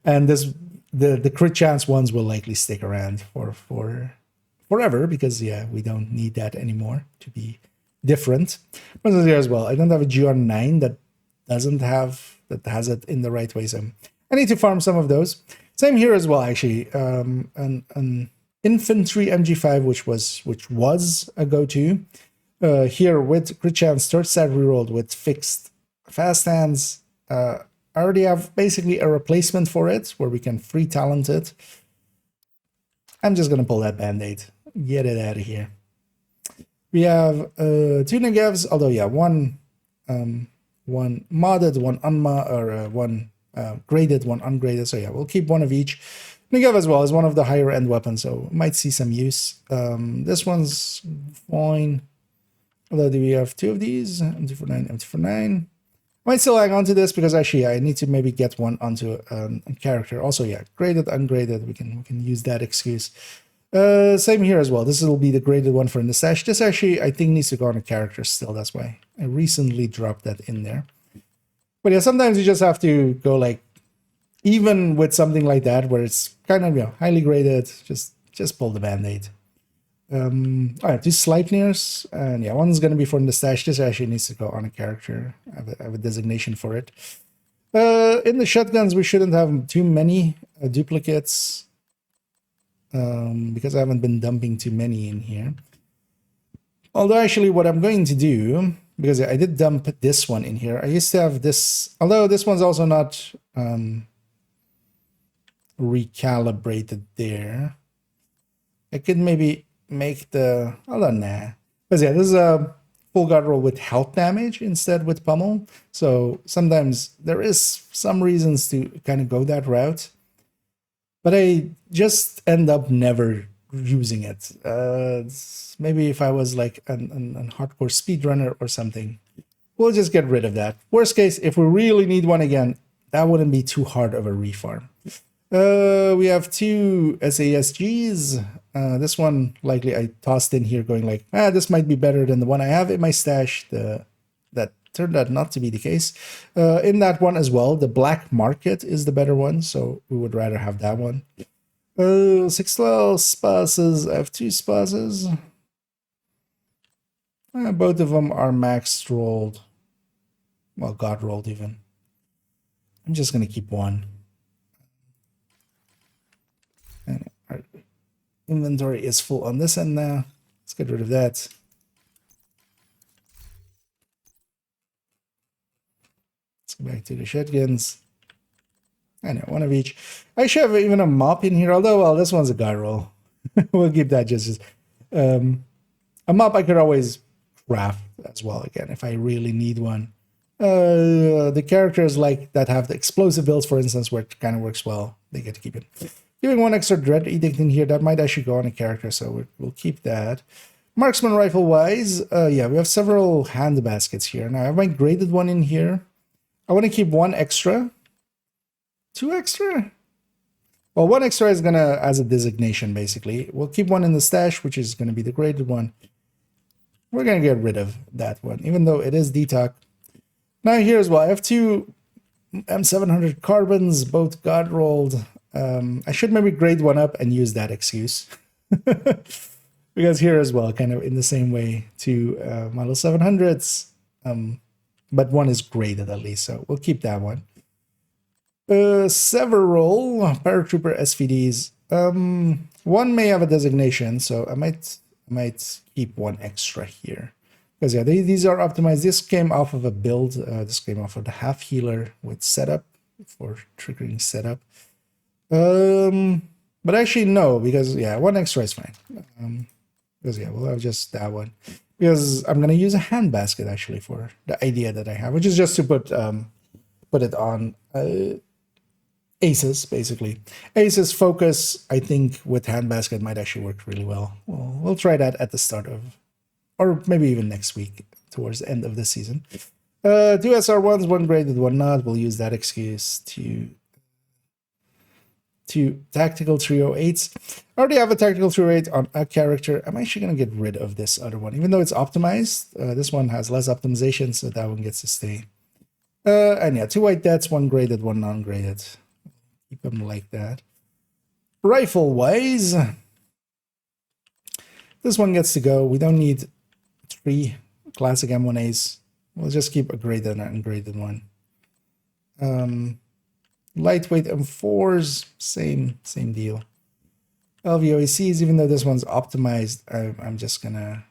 Speaker 1: And the crit chance ones will likely stick around for forever, because we don't need that anymore to be different. But here as well, I don't have a GR9 that has it in the right way, so I need to farm some of those. Same here as well, actually. An infantry MG5, which was a go-to. Here with crit chance, third stat rerolled with fixed fast hands. I already have basically a replacement for it where we can free talent it. I'm just gonna pull that band-aid, get it out of here. We have 2 negevs, although one modded, one one graded, one ungraded. So we'll keep one of each. Negev as well is one of the higher end weapons, so might see some use. This one's fine. Although, do we have 2 of these? M249, M249. Might still hang on to this because actually I need to maybe get one onto a character. Also, graded, ungraded. We can use that excuse. Same here as well. This will be the graded one for in the stash. This actually I think needs to go on a character still. That's why I recently dropped that in there. But yeah, sometimes you just have to go like, even with something like that where it's kind of highly graded, just pull the band-aid. All right, 2 Sleipnirs, and one's going to be for in the stash. This actually needs to go on a character. I have a designation for it. In the shotguns, we shouldn't have too many duplicates because I haven't been dumping too many in here. Although actually what I'm going to do, because I did dump this one in here, I used to have this, although this one's also not recalibrated there. I could maybe make the, hold on, nah. But this is a full guard roll with health damage instead with pummel. So sometimes there is some reasons to kind of go that route. But I just end up never using it. Maybe if I was like a hardcore speedrunner or something, we'll just get rid of that. Worst case, if we really need one again, that wouldn't be too hard of a refarm. We have 2 SASGs. This one likely I tossed in here going like, this might be better than the one I have in my stash. That turned out not to be the case. In that one as well, the Black Market is the better one, so we would rather have that one. 612 spasses. I have 2 spasses. Both of them are max rolled. Well, God rolled even. I'm just going to keep one. And our inventory is full on this end now. Let's get rid of that. Let's go back to the shotguns. I know, one of each. I should have even a mop in here, although, well, this one's a guy roll. We'll keep that just as... a mop I could always craft as well, again, if I really need one. The characters like that have the explosive builds, for instance, where it kind of works well, they get to keep it. Giving 1 extra Dread Edict in here, that might actually go on a character, so we'll keep that. Marksman rifle wise, we have several hand baskets here. Now I have my graded one in here. I want to keep 1 extra. 2 extra? Well, one extra is gonna, as a designation, basically. We'll keep one in the stash, which is gonna be the graded one. We're gonna get rid of that one, even though it is detox. Now here as well, I have two M700 carbons, both god rolled. I should maybe grade one up and use that excuse. Because here as well, kind of in the same way, two model 700s, but one is graded at least, so we'll keep that one. Several paratrooper SVDs. One may have a designation, so I might keep one extra here. Because yeah, these are optimized. This came off of a build. This came off of the half healer with setup for triggering setup. But actually no, because yeah, one extra is fine. Because yeah, we'll have just that one. Because I'm gonna use a hand basket actually for the idea that I have, which is just to put it on aces basically. Aces focus, I think with hand basket might actually work really well. We'll try that at the start of, or maybe even next week towards the end of the season. Two SR1s, one graded, one not. We'll use that excuse to tactical 308s. I already have a tactical 308 on a character. I'm actually going to get rid of this other one, even though it's optimized. This one has less optimization, so that one gets to stay. And yeah, two white deaths, one graded, one non-graded. Keep them like that. Rifle-wise, this one gets to go. We don't need 3 classic M1As. We'll just keep a graded and an ungraded one. Lightweight M4s, same deal. LVOACs, even though this one's optimized, I'm just gonna.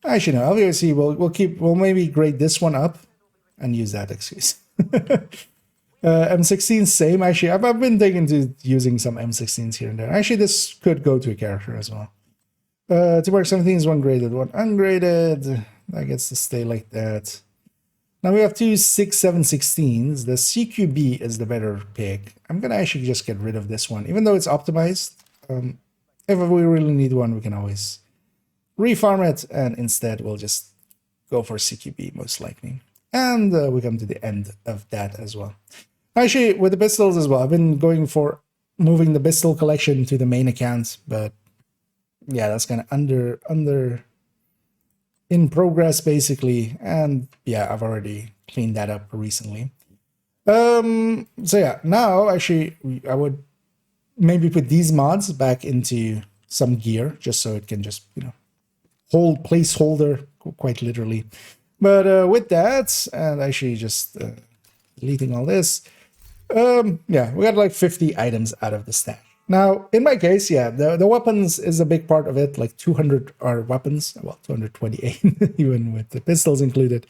Speaker 1: Actually, no. LVOAC, we'll maybe grade this one up, and use that excuse. M16, same. Actually, I've been taking to using some M16s here and there. Actually, this could go to a character as well. 2x17 is one graded, one ungraded. That gets to stay like that. Now we have two 6.716s. The CQB is the better pick. I'm gonna actually just get rid of this one, even though it's optimized. If we really need one, we can always refarm it, and instead we'll just go for CQB most likely. And we come to the end of that as well. Actually, with the pistols as well, I've been going for moving the pistol collection to the main account, but yeah, that's kind of under in progress basically. And yeah, I've already cleaned that up recently. So yeah, now actually I would maybe put these mods back into some gear just so it can just, you know, hold placeholder quite literally. But with that, and actually just deleting all this, yeah, we got like 50 items out of the stash. Now, in my case, yeah, the weapons is a big part of it. Like 200 are weapons, well, 228, even with the pistols included.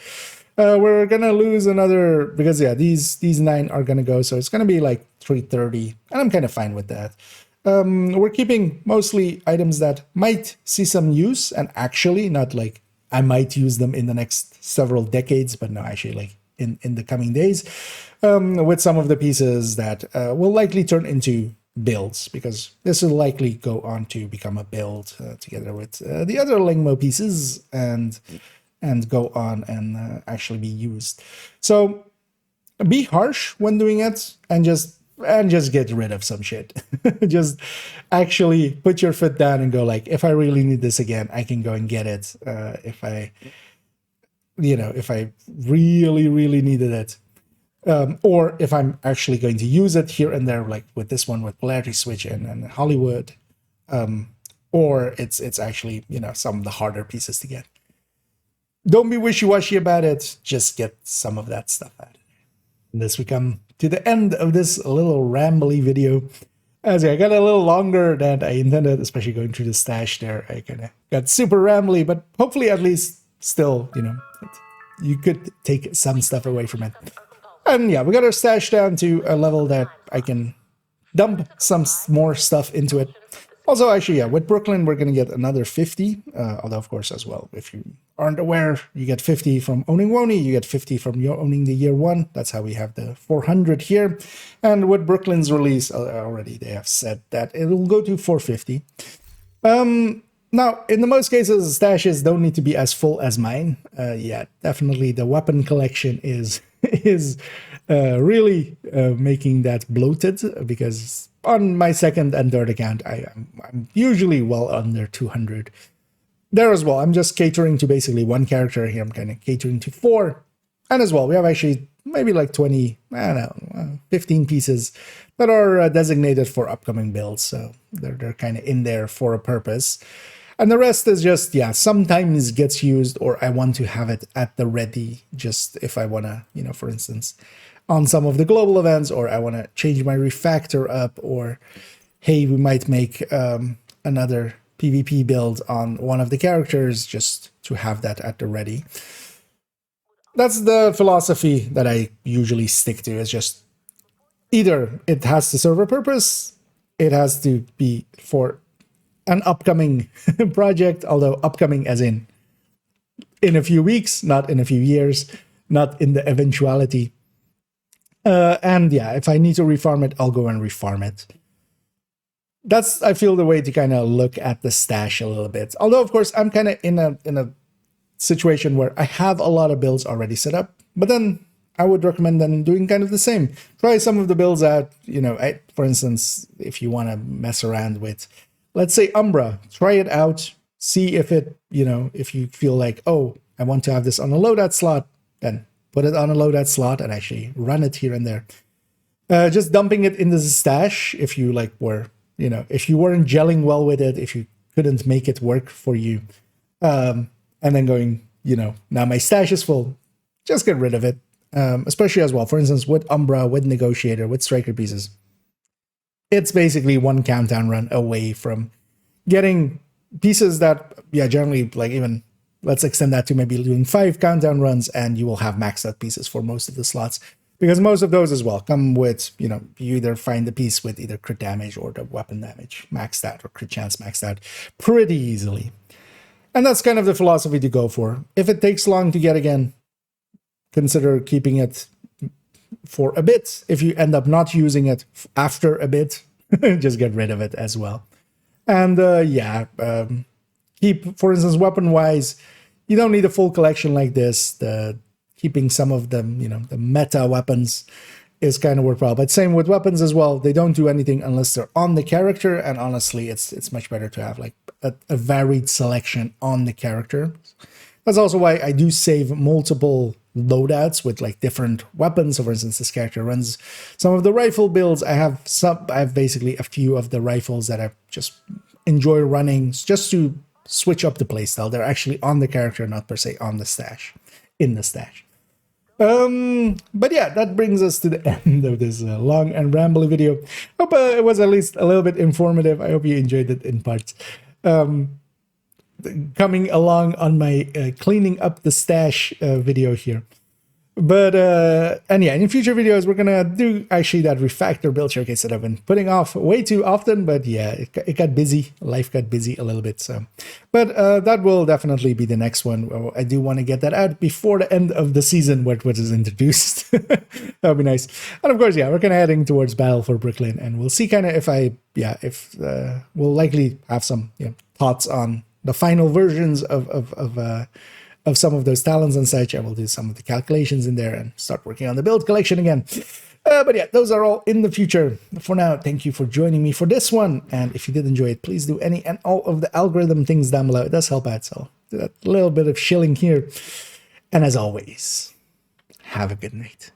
Speaker 1: We're gonna lose another, because yeah, these 9 are gonna go, so it's gonna be like 330, and I'm kind of fine with that. We're keeping mostly items that might see some use, and actually not like I might use them in the next several decades, but no, actually like in the coming days, with some of the pieces that will likely turn into builds, because this will likely go on to become a build together with the other Lingmo pieces and go on and actually be used. So be harsh when doing it, and just get rid of some shit. Just actually put your foot down and go like, if I really need this again, I can go and get it. If I really needed it. Or if I'm actually going to use it here and there, like with this one with Polarity Switch and Hollywood, or it's actually, you know, some of the harder pieces to get. Don't be wishy-washy about it. Just get some of that stuff out. And this we come to the end of this little rambly video. As I got a little longer than I intended, especially going through the stash there. I kind of got super rambly, but hopefully at least still, you know, you could take some stuff away from it. And yeah, we got our stash down to a level that I can dump some more stuff into it. Also, actually, yeah, with Brooklyn, we're going to get another 50. Although, of course, as well, if you aren't aware, you get 50 from owning Wony, you get 50 from your owning the year 1. That's how we have the 400 here. And with Brooklyn's release, already they have said that it will go to 450. Now, in the most cases, stashes don't need to be as full as mine. Yeah, definitely the weapon collection is really making that bloated, because on my second and third account, I'm usually well under 200. There as well, I'm just catering to basically one character. Here I'm kind of catering to four. And as well, we have actually maybe like 20, I don't know, 15 pieces that are designated for upcoming builds. So they're kind of in there for a purpose. And the rest is just, yeah, sometimes gets used, or I want to have it at the ready, just if I want to, you know, for instance, on some of the global events, or I want to change my refactor up, or hey, we might make another PvP build on one of the characters, just to have that at the ready. That's the philosophy that I usually stick to. Is just either it has to serve a purpose, it has to be for an upcoming project, although upcoming as in a few weeks, not in a few years, not in the eventuality. And yeah, if I need to refarm it, I'll go and refarm it. That's, I feel, the way to kind of look at the stash a little bit. Although, of course, I'm kind of in a situation where I have a lot of builds already set up, but then I would recommend then doing kind of the same. Try some of the builds out, you know, for instance, if you want to mess around with, let's say, Umbra, try it out, see if it, you know, if you feel like, oh, I want to have this on a loadout slot, then put it on a loadout slot and actually run it here and there. Just dumping it into the stash if you like were, you know, if you weren't gelling well with it, if you couldn't make it work for you, and then going, you know, now my stash is full, just get rid of it. Especially as well, for instance, with Umbra, with Negotiator, with Striker pieces, it's basically one countdown run away from getting pieces that, yeah, generally, like, even let's extend that to maybe doing 5 countdown runs, and you will have maxed out pieces for most of the slots, because most of those as well come with, you know, you either find the piece with either crit damage or the weapon damage maxed out, or crit chance maxed out pretty easily. And that's kind of the philosophy to go for. If it takes long to get again, consider keeping it for a bit. If you end up not using it after a bit, just get rid of it as well. And keep, for instance, weapon-wise, you don't need a full collection like this. Keeping some of them, you know, the meta weapons is kind of worthwhile. But same with weapons as well. They don't do anything unless they're on the character. And honestly, it's much better to have like a varied selection on the character. That's also why I do save multiple loadouts with like different weapons. So for instance, this character runs some of the rifle builds. I have basically a few of the rifles that I just enjoy running just to switch up the playstyle. They're actually on the character, not per se on the stash, in the stash. But yeah, that brings us to the end of this long and rambly video. Hope it was at least a little bit informative. I hope you enjoyed it in parts. Coming along on my cleaning up the stash video here. But and yeah, in future videos we're gonna do actually that refactor build showcase that I've been putting off way too often. But yeah, it got busy. Life got busy a little bit. So, but that will definitely be the next one. I do want to get that out before the end of the season, what is introduced. That'll be nice. And of course, yeah, we're kind of heading towards Battle for Brooklyn, and we'll see kind of if we'll likely have some thoughts on the final versions of some of those talents and such. I will do some of the calculations in there and start working on the build collection again. But yeah, those are all in the future. For now, thank you for joining me for this one. And if you did enjoy it, please do any and all of the algorithm things down below. It does help out, so do that little bit of shilling here. And as always, have a good night.